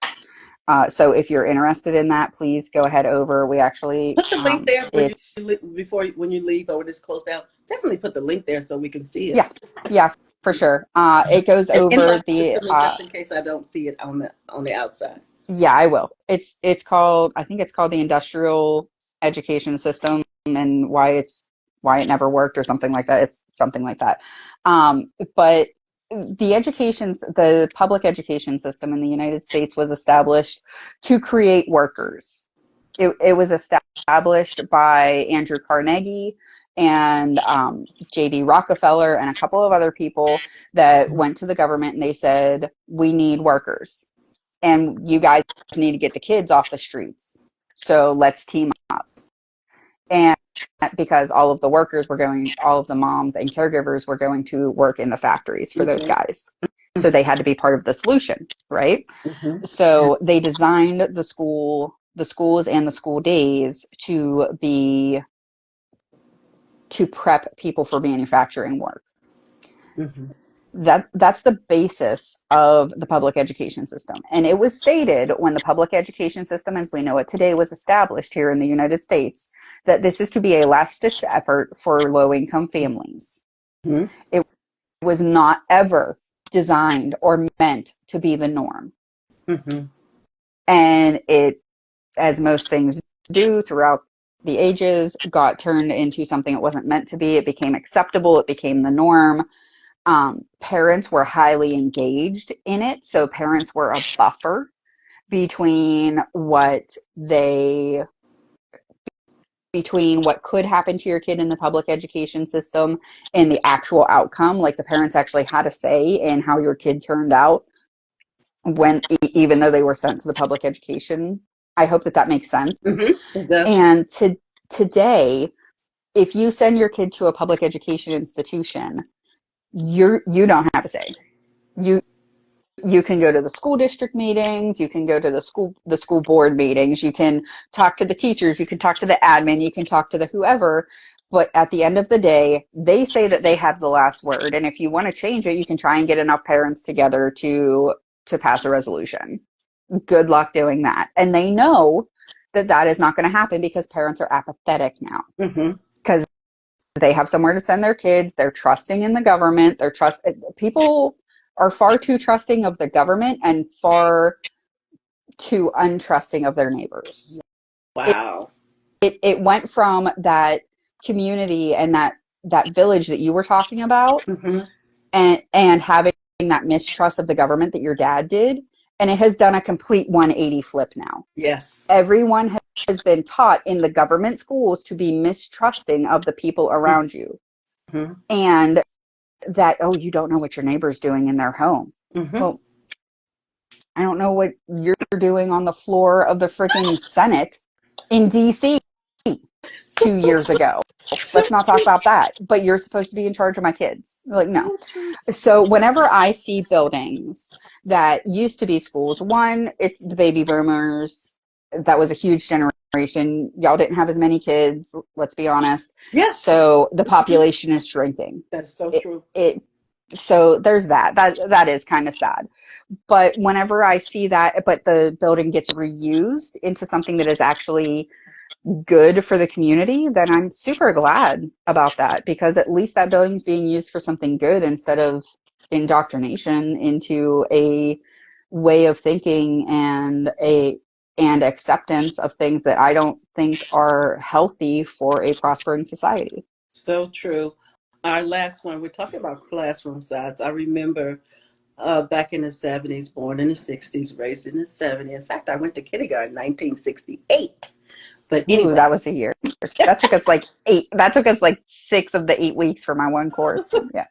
So if you're interested in that, please go ahead over. We actually Put the link there it's when you leave, or when it's closed out. Definitely put the link there so we can see it. yeah, for sure. It goes And over inbox the it to me, just in case I don't see it on the outside. yeah, I will. It's called, I think it's called the industrial education system, and why it never worked or something like that. It's something like that. But the public education system in the United States was established to create workers. It was established by Andrew Carnegie and J.D. Rockefeller and a couple of other people that went to the government and they said, we need workers. And you guys need to get the kids off the streets. So let's team up. And because all of the moms and caregivers were going to work in the factories for those guys. So they had to be part of the solution, right? So they designed the schools and the school days to prep people for manufacturing work. That's the basis of the public education system. And it was stated when the public education system as we know it today was established here in the United States, that this is to be a last-ditch effort for low-income families. It was not ever designed or meant to be the norm. And it, as most things do throughout the ages, got turned into something it wasn't meant to be. It became acceptable. It became the norm. Parents were highly engaged in it. So parents were a buffer between what could happen to your kid in the public education system and the actual outcome. Like the parents actually had a say in how your kid turned out even though they were sent to the public education. I hope that makes sense. It does. And today, if you send your kid to a public education institution, you don't have a say. You can go to the school district meetings, you can go to the school board meetings, you can talk to the teachers, you can talk to the admin, you can talk to the whoever, but at the end of the day, they say that they have the last word. And if you want to change it, you can try and get enough parents together to pass a resolution. Good luck doing that. And they know that is not going to happen because parents are apathetic now. Because they have somewhere to send their kids. They're trusting in the government. People are far too trusting of the government and far too untrusting of their neighbors. Wow. It went from that community and that village that you were talking about, Mm-hmm. and having that mistrust of the government that your dad did, and it has done a complete 180 flip now. Yes. Everyone has been taught in the government schools to be mistrusting of the people around you, Mm-hmm. and that, oh, you don't know what your neighbor's doing in their home. Mm-hmm. Well, I don't know what you're doing on the floor of the freaking Senate in DC So 2 years true. ago. So Let's not talk true. about that. But you're supposed to be in charge of my kids. Like, no. So true. So whenever I see buildings that used to be schools, one, it's the baby boomers. That was a huge generation. Y'all didn't have as many kids, let's be honest. Yeah. So the population is shrinking. That's so It, true. it so there's that. That is kind of sad. But whenever I see that, but the building gets reused into something that is actually good for the community, then I'm super glad about that, because at least that building's being used for something good instead of indoctrination into a way of thinking and acceptance of things that I don't think are healthy for a prospering society. So true. Our last one, we're talking about classroom size. I remember back in the 70s, born in the 60s, raised in the 70s. In fact, I went to kindergarten in 1968. But Ooh, anyway, that was a year. That took us like 6 of the 8 weeks for my one course. Yeah.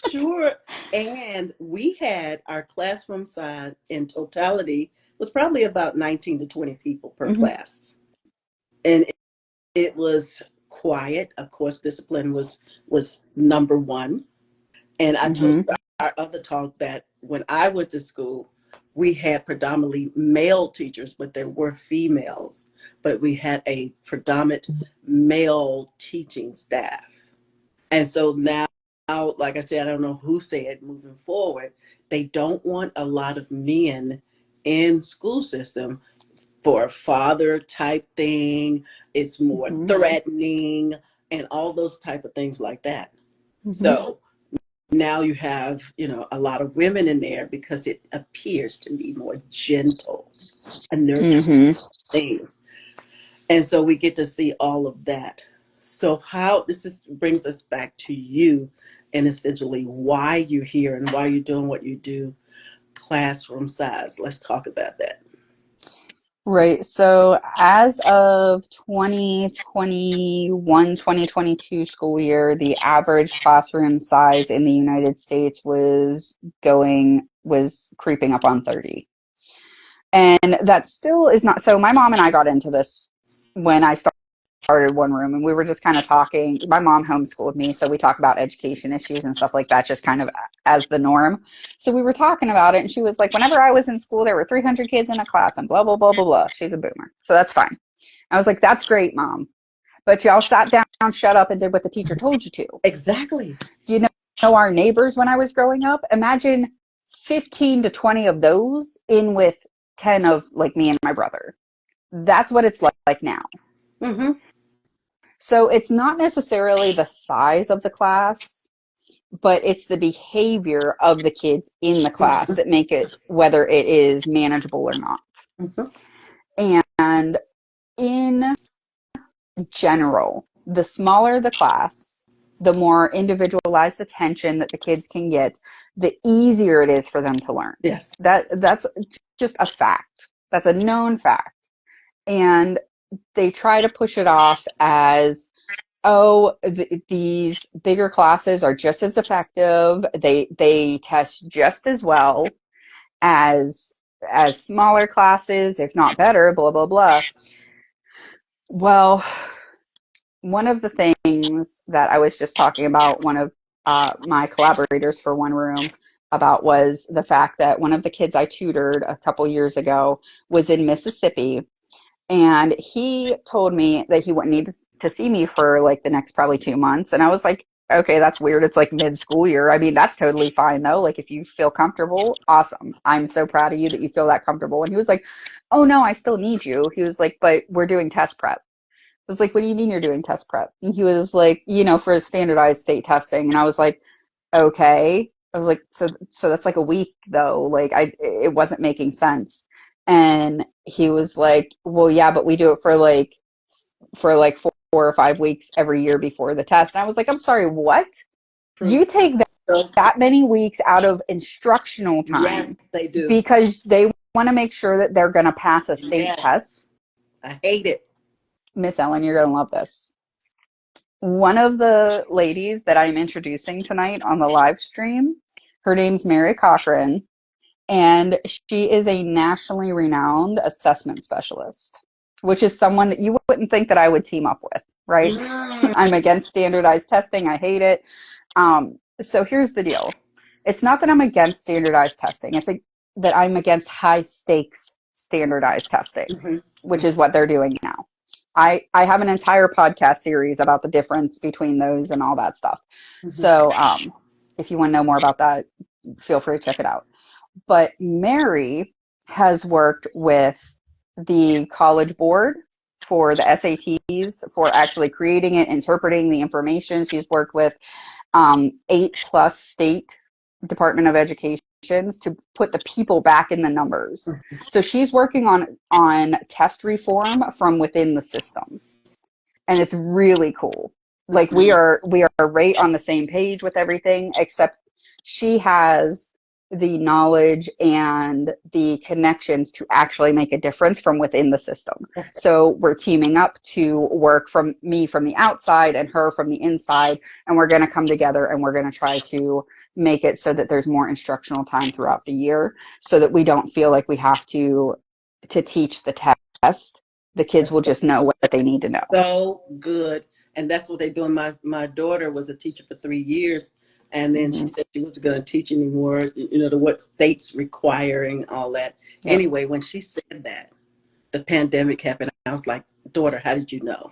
sure. And we had our classroom size in totality was probably about 19 to 20 people per Hmm. class. And it was quiet. Of course, discipline was number one. And I told Hmm. our other talk that when I went to school, we had predominantly male teachers, but there were females. But we had a predominant male teaching staff. And so now, like I said, I don't know who said moving forward, they don't want a lot of men in school system for a father type thing. It's more Hmm. threatening and all those type of things like that. Hmm. So now you have, a lot of women in there because it appears to be more gentle, a nurturing Hmm. thing. And so we get to see all of that. So how brings us back to you and essentially why you're here and why you're doing what you do, classroom size. Let's talk about that. Right. So as of 2021, 2022 school year, the average classroom size in the United States was creeping up on 30. And that still is not, so my mom and I got into this when I started One Room, and we were just kind of talking. My mom homeschooled me, so we talk about education issues and stuff like that, just kind of as the norm. So we were talking about it, and she was like, whenever I was in school, there were 300 kids in a class, and blah, blah, blah, blah, blah. She's a boomer, so that's fine. I was like, that's great, Mom. But y'all sat down, shut up, and did what the teacher told you to. Exactly. You know our neighbors when I was growing up? Imagine 15 to 20 of those in with 10 of like me and my brother. That's what it's like now. Mm-hmm. So it's not necessarily the size of the class, but it's the behavior of the kids in the class that make it whether it is manageable or not. Mm-hmm. And in general, the smaller the class, the more individualized attention that the kids can get, the easier it is for them to learn. Yes. That's just a fact. That's a known fact. And they try to push it off as, oh, these bigger classes are just as effective. They test just as well as smaller classes, if not better, blah blah blah. Well, one of the things that I was just talking about, one of my collaborators for One Room about, was the fact that one of the kids I tutored a couple years ago was in Mississippi, and he told me that he wouldn't need to see me for like the next probably 2 months. And I was like, okay, that's weird. It's like mid-school year. I mean, that's totally fine though. Like if you feel comfortable, awesome. I'm so proud of you that you feel that comfortable. And he was like, oh no, I still need you. He was like, but we're doing test prep. I was like, what do you mean you're doing test prep? And he was like, for standardized state testing. And I was like, okay. I was like, so that's like a week though. Like it wasn't making sense. And he was like, well, yeah, but we do it for like or 5 weeks every year before the test. And I was like, I'm sorry, what? True. You take So, that many weeks out of instructional yes, time they do. because they want to make sure that they're going to pass a state Yes, test. I hate it. Miss Ellen, you're going to love this. One of the ladies that I'm introducing tonight on the live stream, her name's Mary Cochran, and she is a nationally renowned assessment specialist, which is someone that you wouldn't think that I would team up with, right? Mm, I'm against standardized testing. I hate it. So here's the deal. It's not that I'm against standardized testing. It's that I'm against high stakes standardized testing, mhm, which is what they're doing now. I have an entire podcast series about the difference between those and all that stuff. mhm. So if you want to know more about that, feel free to check it out. But Mary has worked with the College Board for the SATs, for actually creating it, interpreting the information. She's worked with 8+ state Department of Educations to put the people back in the numbers. So she's working on test reform from within the system, and it's really cool. Like we are right on the same page with everything, except she has the knowledge and the connections to actually make a difference from within the system. That's So we're teaming up to work from me from the outside and her from the inside, and we're going to come together and we're going to try to make it so that there's more instructional time throughout the year so that we don't feel like we have to teach the test. The kids will just know what they need to know. so good. And that's what they're doing. My daughter was a teacher for 3 years, and then she Mm-hmm. said she wasn't going to teach anymore, to what states requiring all that. Yep. Anyway, when she said that, the pandemic happened, I was like, daughter, how did you know?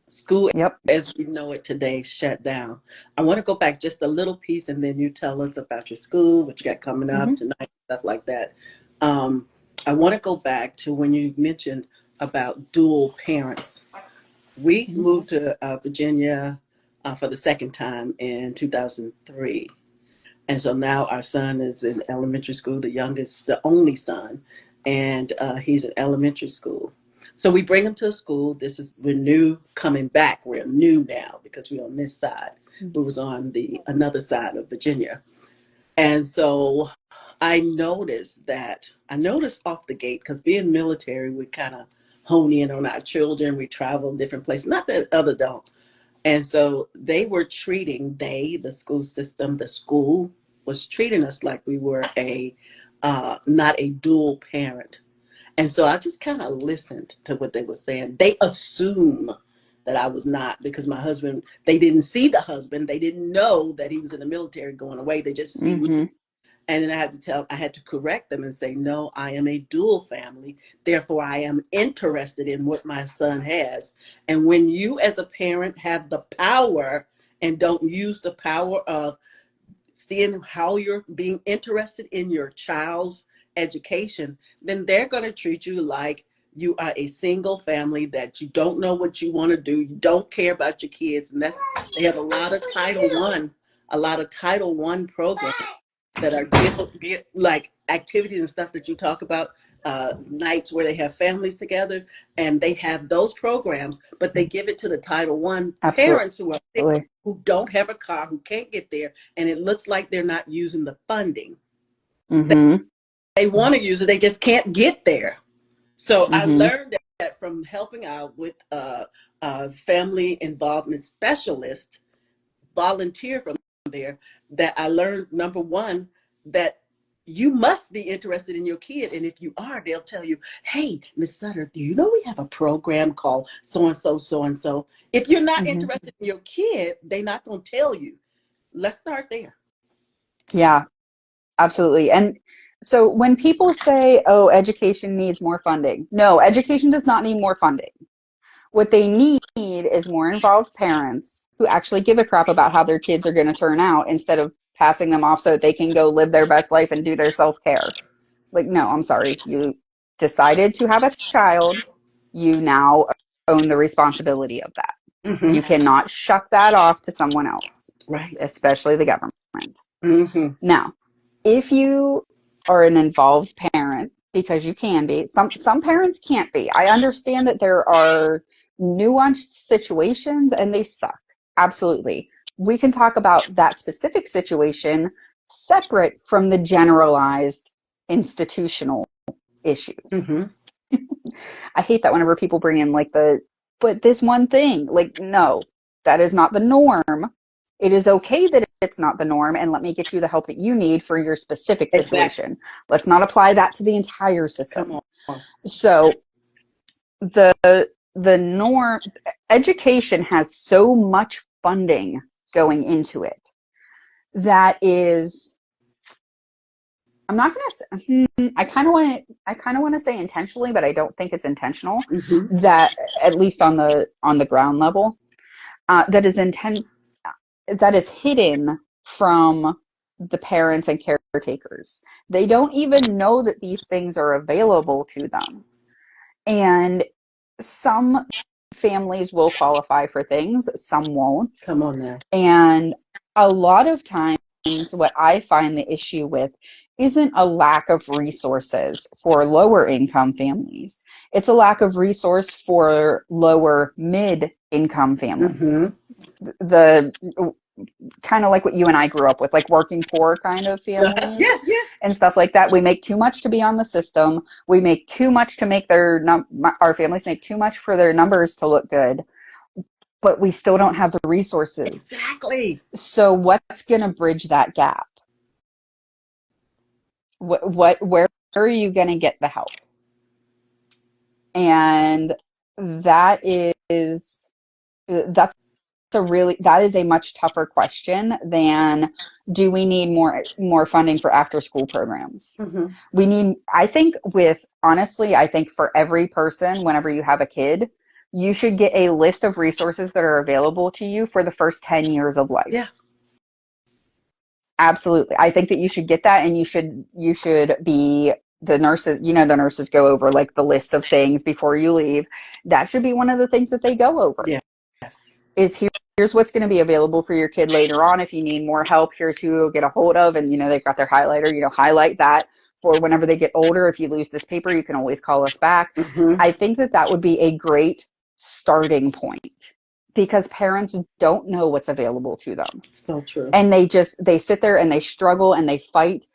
School Yep. as we know it today shut down. I want to go back just a little piece, and then you tell us about your school, what you got coming up Mm-hmm. tonight, stuff like that. Um, I want to go back to when you mentioned about dual parents. We Mm-hmm. moved to Virginia for the second time in 2003. And so now our son is in elementary school, the youngest, the only son, and he's in elementary school. So we bring him to a school. We're new coming back. We're new now because we're on this side. We was on the another side of Virginia. And so I noticed off the gate, because being military, we kind of hone in on our children. We travel different places, not that other don't. And so the school system, the school was treating us like we were not a dual parent. And so I just kind of listened to what they were saying. They assume that I was not, because my husband, they didn't see the husband. They didn't know that he was in the military going away. They just see me. Mm-hmm. And then I had to correct them and say, no, I am a dual family. Therefore, I am interested in what my son has. And when you, as a parent, have the power and don't use the power of seeing how you're being interested in your child's education, then they're going to treat you like you are a single family, that you don't know what you want to do. You don't care about your kids. And they have a lot of Title One programs that are like activities and stuff that you talk about, nights where they have families together, and they have those programs, but they give it to the Title One parents who are single, Absolutely. who don't have a car, who can't get there, and it looks like they're not using the funding. They, Mm-hmm. they want to use it, they just can't get there. So I Mm-hmm. learned that from helping out with family involvement specialist, volunteer from there, that I learned, number one, that you must be interested in your kid. And if you are, they'll tell you, hey, Miss Sutter, do you know we have a program called so and so, so and so? If you're not Mm-hmm. interested in your kid, they're not going to tell you. Let's start there. Yeah, absolutely. And so when people say, oh, education needs more funding, no, education does not need more funding. What they need is more involved parents who actually give a crap about how their kids are going to turn out instead of passing them off so that they can go live their best life and do their self-care. Like, no, I'm sorry. You decided to have a child. You now own the responsibility of that. Mm-hmm. You cannot shuck that off to someone else, Right. especially the government. Mm-hmm. Now, if you are an involved parent, because you can be. Some parents can't be. I understand that there are nuanced situations and they suck. Absolutely. We can talk about that specific situation separate from the generalized institutional issues. Mm-hmm. I hate that whenever people bring in like but this one thing, like, no, that is not the norm. It is okay that it's not the norm, and let me get you the help that you need for your specific Exactly. situation. Let's not apply that to the entire Come system. on. So the the norm, education has so much funding going into it that is, I'm not going to, I kind of want to say intentionally, but I don't think it's intentional, Mm-hmm. that at least on the ground level, that is that is hidden from the parents and caretakers. They don't even know that these things are available to them. And some families will qualify for things, some won't. Come on now. And a lot of times, what I find the issue with isn't a lack of resources for lower income families. It's a lack of resource for lower mid income families. Mm-hmm. The kind of like what you and I grew up with, like working poor kind of families Yeah, yeah. and stuff like that. We make too much to be on the system. We make too much to make our families make too much for their numbers to look good, but we still don't have the resources. Exactly. So what's going to bridge that gap? Where are you going to get the help? And that is, that is a much tougher question than, do we need more funding for after school programs? Mm-hmm. We need, I think for every person, whenever you have a kid, you should get a list of resources that are available to you for the first 10 years of life. Yeah. Absolutely. I think that you should get that, and you should be, the nurses, the nurses go over like the list of things before you leave. That should be one of the things that they go over. Yeah. Yes. Is here's what's going to be available for your kid later on. If you need more help, here's who you'll get a hold of. And, they've got their highlighter, highlight that for whenever they get older. If you lose this paper, you can always call us back. Mm-hmm. I think that would be a great starting point, because parents don't know what's available to them. So true. And they sit there and they struggle and they fight.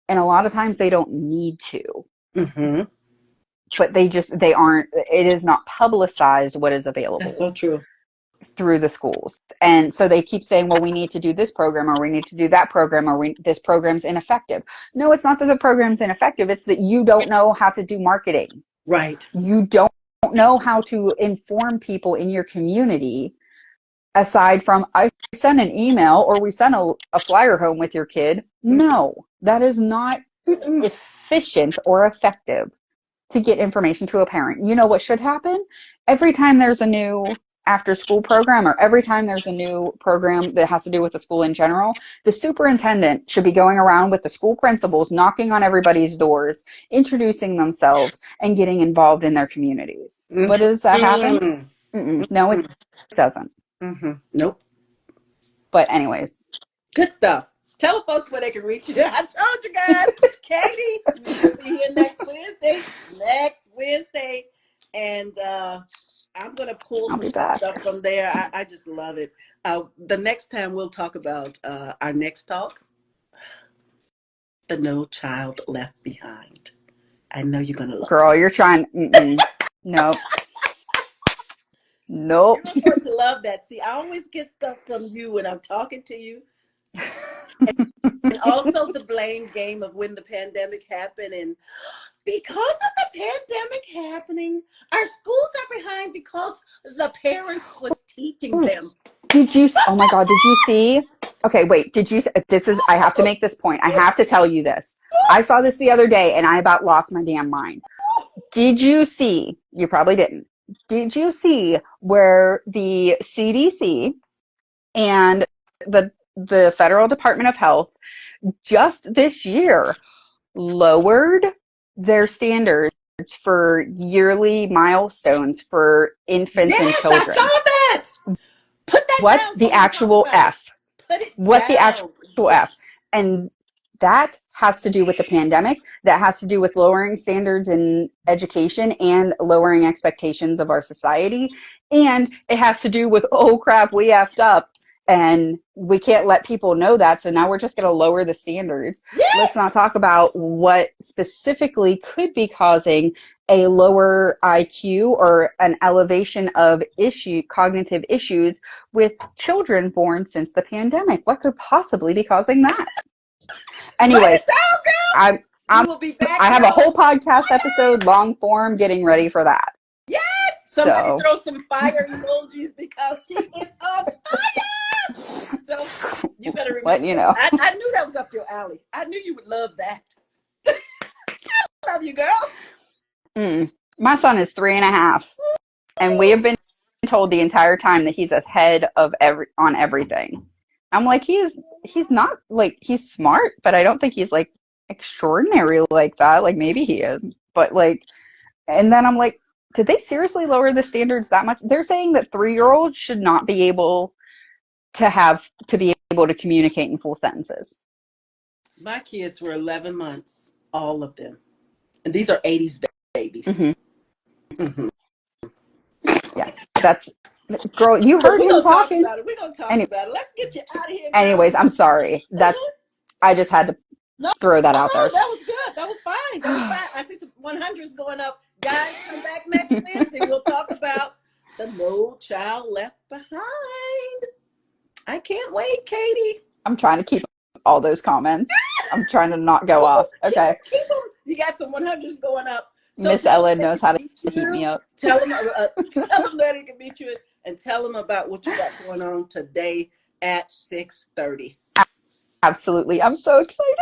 And a lot of times they don't need to, Mm-hmm. but they aren't, it is not publicized what is That's available so true. through the schools. And so they keep saying, well, we need to do this program, or we need to do that program, or this program's ineffective. No, it's not that the program's ineffective. It's that you don't know how to do marketing. Right. You don't know how to inform people in your community, aside from, I sent an email or we sent a flyer home with your kid. No, that is not Mm-mm. efficient or effective to get information to a parent. You know what should happen? Every time there's a new after school program, or every time there's a new program that has to do with the school in general, the superintendent should be going around with the school principals, knocking on everybody's doors, introducing themselves, and getting involved in their communities. But does that happen? Mm-hmm. No, it doesn't. Mm-hmm. Nope. But anyways, Good stuff. Tell the folks where they can reach you. I told you guys, Katie, we will be here next Wednesday. Next Wednesday. And I'm going to pull I'll some be back. stuff from there. I just love it. The next time we'll talk about our next talk, the No Child Left Behind. I know you're going to love Girl, you're trying. Nope. Nope. You're going to love that. See, I always get stuff from you when I'm talking to you. And also the blame game of when the pandemic happened. And because of the pandemic happening, our schools are behind because the parents was teaching them. Oh my God, did you see? Okay, wait, I have to make this point. I have to tell you this. I saw this the other day and I about lost my damn mind. Did you see? You probably didn't. Did you see where the CDC and the Federal Department of Health just this year lowered their standards for yearly milestones for infants and Yes, I children? saw that. Put that What down so the we can talk actual about it. F? Put it What the down. actual Yes. F? And that has to do with the pandemic. That has to do with lowering standards in education and lowering expectations of our society. And it has to do with, oh crap, we effed up. And we can't let people know that. So now we're just going to lower the standards. Yes! Let's not talk about what specifically could be causing a lower IQ or an elevation of cognitive issues with children born since the pandemic. What could possibly be causing that? Anyways, down, I'm, will be back. I have a whole podcast episode, long form, getting ready for that. Yes! Somebody throw some fire emojis because she is on fire! So you better remember. Let you know. I knew that was up your alley. I knew you would love that. I love you, girl. My son is 3.5, and we have been told the entire time that he's ahead of on everything. I'm like, he's not, like, he's smart, but I don't think he's like extraordinary like that. Like, maybe he is, but like, and then I'm like, did they seriously lower the standards that much? They're saying that 3-year-olds should not be able to be able to communicate in full sentences. My kids were 11 months, all of them, and these are 80s babies. Yes, that's, girl, you heard him talking. We're gonna talk about it. Let's get you out of here, girl. Anyways, I'm sorry. I just had to throw that out there. That was good. That was fine. I see some 100s going up. Guys, come back next Wednesday. We'll talk about the No Child Left Behind. I can't wait, Katie. I'm trying to keep all those comments. I'm trying to not go off. Okay. Keep them. You got some 100s going up. So Miss Ellen knows how to heat me up. Tell them that he can meet you and tell them about what you got going on today at 6:30. Absolutely. I'm so excited.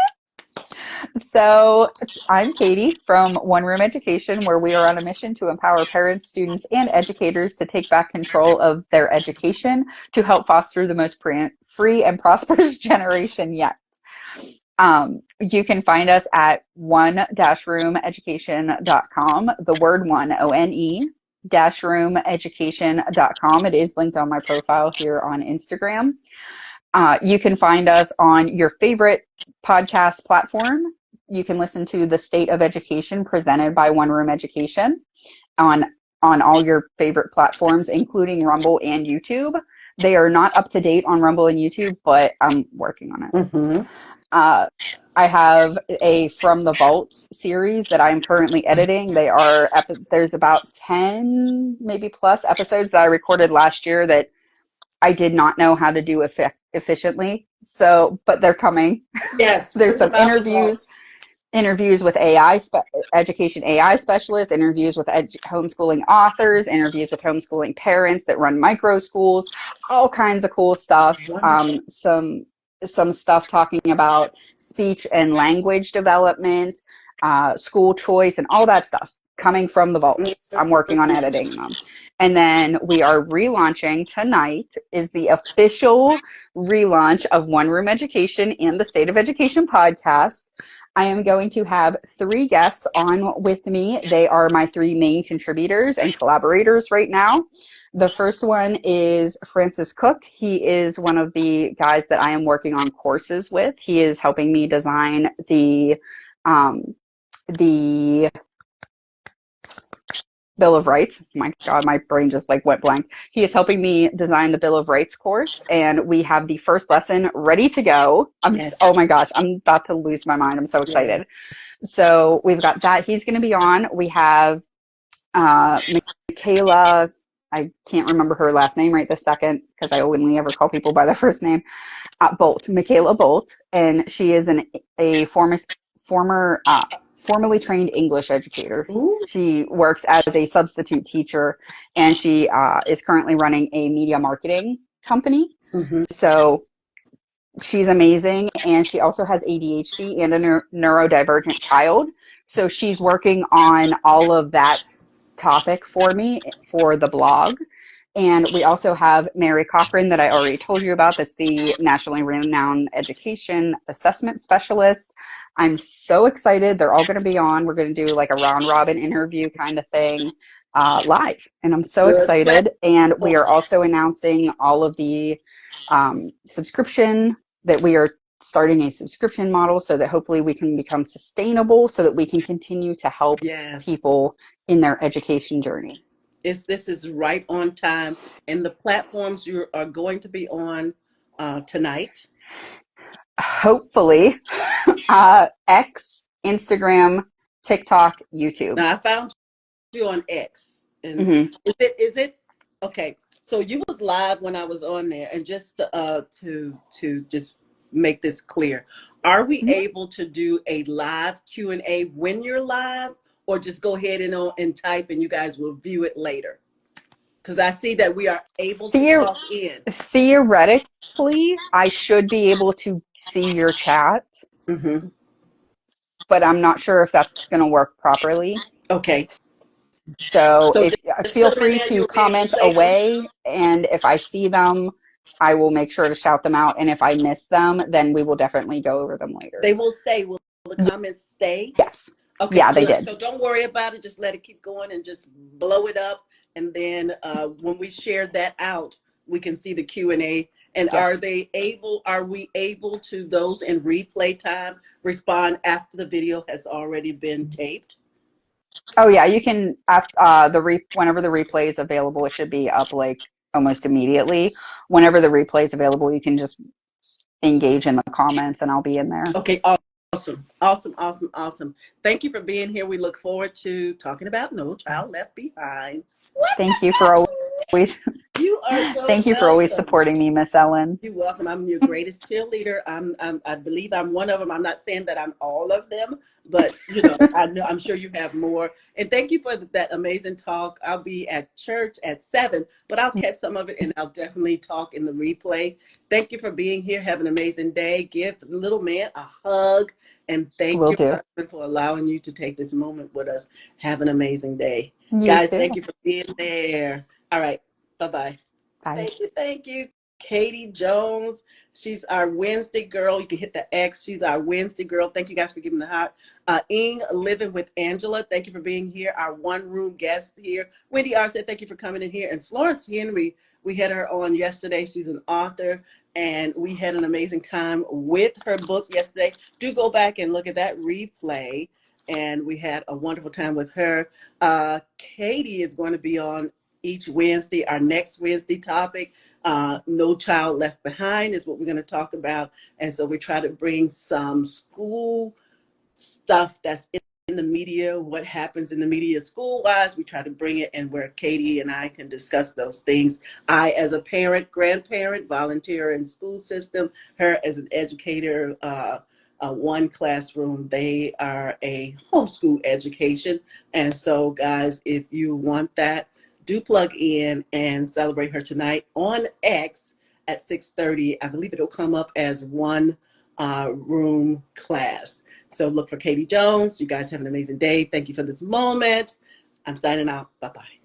So I'm Katie from One Room Education, where we are on a mission to empower parents, students, and educators to take back control of their education to help foster the most free and prosperous generation yet. You can find us at one-roomeducation.com, the word one, ONE, -roomeducation.com. It is linked on my profile here on Instagram. You can find us on your favorite podcast platform. You can listen to The State of Education presented by One Room Education on all your favorite platforms, including Rumble and YouTube. They are not up to date on Rumble and YouTube, but I'm working on it. I have a From the Vaults series that I'm currently editing. There's about 10, maybe plus episodes that I recorded last year that I did not know how to do efficiently. So, but they're coming. Yes. There's some interviews with education AI specialists, interviews with homeschooling authors, interviews with homeschooling parents that run micro schools, all kinds of cool stuff. Some stuff talking about speech and language development, school choice, and all that stuff coming from the vaults. I'm working on editing them. And then we are relaunching tonight is the official relaunch of One Room Education and the State of Education podcast. I am going to have 3 guests on with me. They are my 3 main contributors and collaborators right now. The first one is Francis Cook. He is one of the guys that I am working on courses with. He is helping me design the Bill of Rights. My God, my brain just like went blank. He is helping me design the Bill of Rights course, and we have the first lesson ready to go. Oh my gosh, I'm about to lose my mind. I'm so excited. So we've got that. He's going to be on. We have Michaela. I can't remember her last name right this second because I only ever call people by their first name. Bolt, Michaela Bolt, and she is a formerly trained English educator. Ooh. She works as a substitute teacher, and she is currently running a media marketing company. So she's amazing, and she also has ADHD and a neurodivergent child. So she's working on all of that topic for me for the blog. And we also have Mary Cochran that I already told you about. That's the nationally renowned education assessment specialist. I'm so excited. They're all going to be on. We're going to do like a round robin interview kind of thing live. And I'm so excited. And we are also announcing all of the subscription that we are starting a subscription model so that hopefully we can become sustainable so that we can continue to help Yes. people in their education journey. This is right on time. And the platforms you are going to be on tonight. Hopefully, X, Instagram, TikTok, YouTube. Now I found you on X, and Mm-hmm. is it okay? So you was live when I was on there, and just to just make this clear, are we able to do a live Q&A when you're live, or just go ahead and type, and you guys will view it later? Because I see that we are able to Theor- talk in. Theoretically, I should be able to see your chat, Hmm. but I'm not sure if that's going to work properly. Okay, So so if just feel put them in free there. to You'll be able to comment say them. away, and if I see them, I will make sure to shout them out. And if I miss them, then we will definitely go over them later. They will stay. Will the comments stay? Yes. Okay, Yeah, they good. did. So don't worry about it. Just let it keep going and just blow it up. And then when we share that out, we can see the Q&A. And Yes. are we able to, those in replay time, respond after the video has already been taped? Oh yeah, you can whenever the replay is available, it should be up like almost immediately. Whenever the replay is available, you can just engage in the comments and I'll be in there. Okay, awesome. Awesome, awesome, awesome. Thank you for being here. We look forward to talking about No Child Left Behind. What Thank is you for always that? You are so thank you for always welcome. supporting me, Miss Ellen. You're welcome. I'm your greatest cheerleader. I believe I'm one of them. I'm not saying that I'm all of them, but I know I'm sure you have more. And thank you for that amazing talk. I'll be at church at 7, but I'll catch some of it and I'll definitely talk in the replay. Thank you for being here. Have an amazing day. Give little man a hug, and thank Will your do. husband for allowing you to take this moment with us. Have an amazing day. You Guys, thank too. you for being there. All right. Bye-bye. Bye. Thank you. Thank you. Katie Jones. She's our Wednesday girl. You can hit the X. She's our Wednesday girl. Thank you guys for giving the heart. Ing Living with Angela. Thank you for being here. Our one room guest here. Wendy R said, thank you for coming in here. And Florence Henry, we had her on yesterday. She's an author, and we had an amazing time with her book yesterday. Do go back and look at that replay. And we had a wonderful time with her. Katie is going to be on each Wednesday. Our next Wednesday topic, No Child Left Behind, is what we're going to talk about. And so we try to bring some school stuff that's in the media, what happens in the media school-wise. We try to bring it, and where Katie and I can discuss those things. I, as a parent, grandparent, volunteer in school system, her as an educator, one classroom. They are a homeschool education. And so, guys, if you want that, do plug in and celebrate her tonight on X at 6:30. I believe it'll come up as one room class. So look for Katie Jones. You guys have an amazing day. Thank you for this moment. I'm signing out. Bye-bye.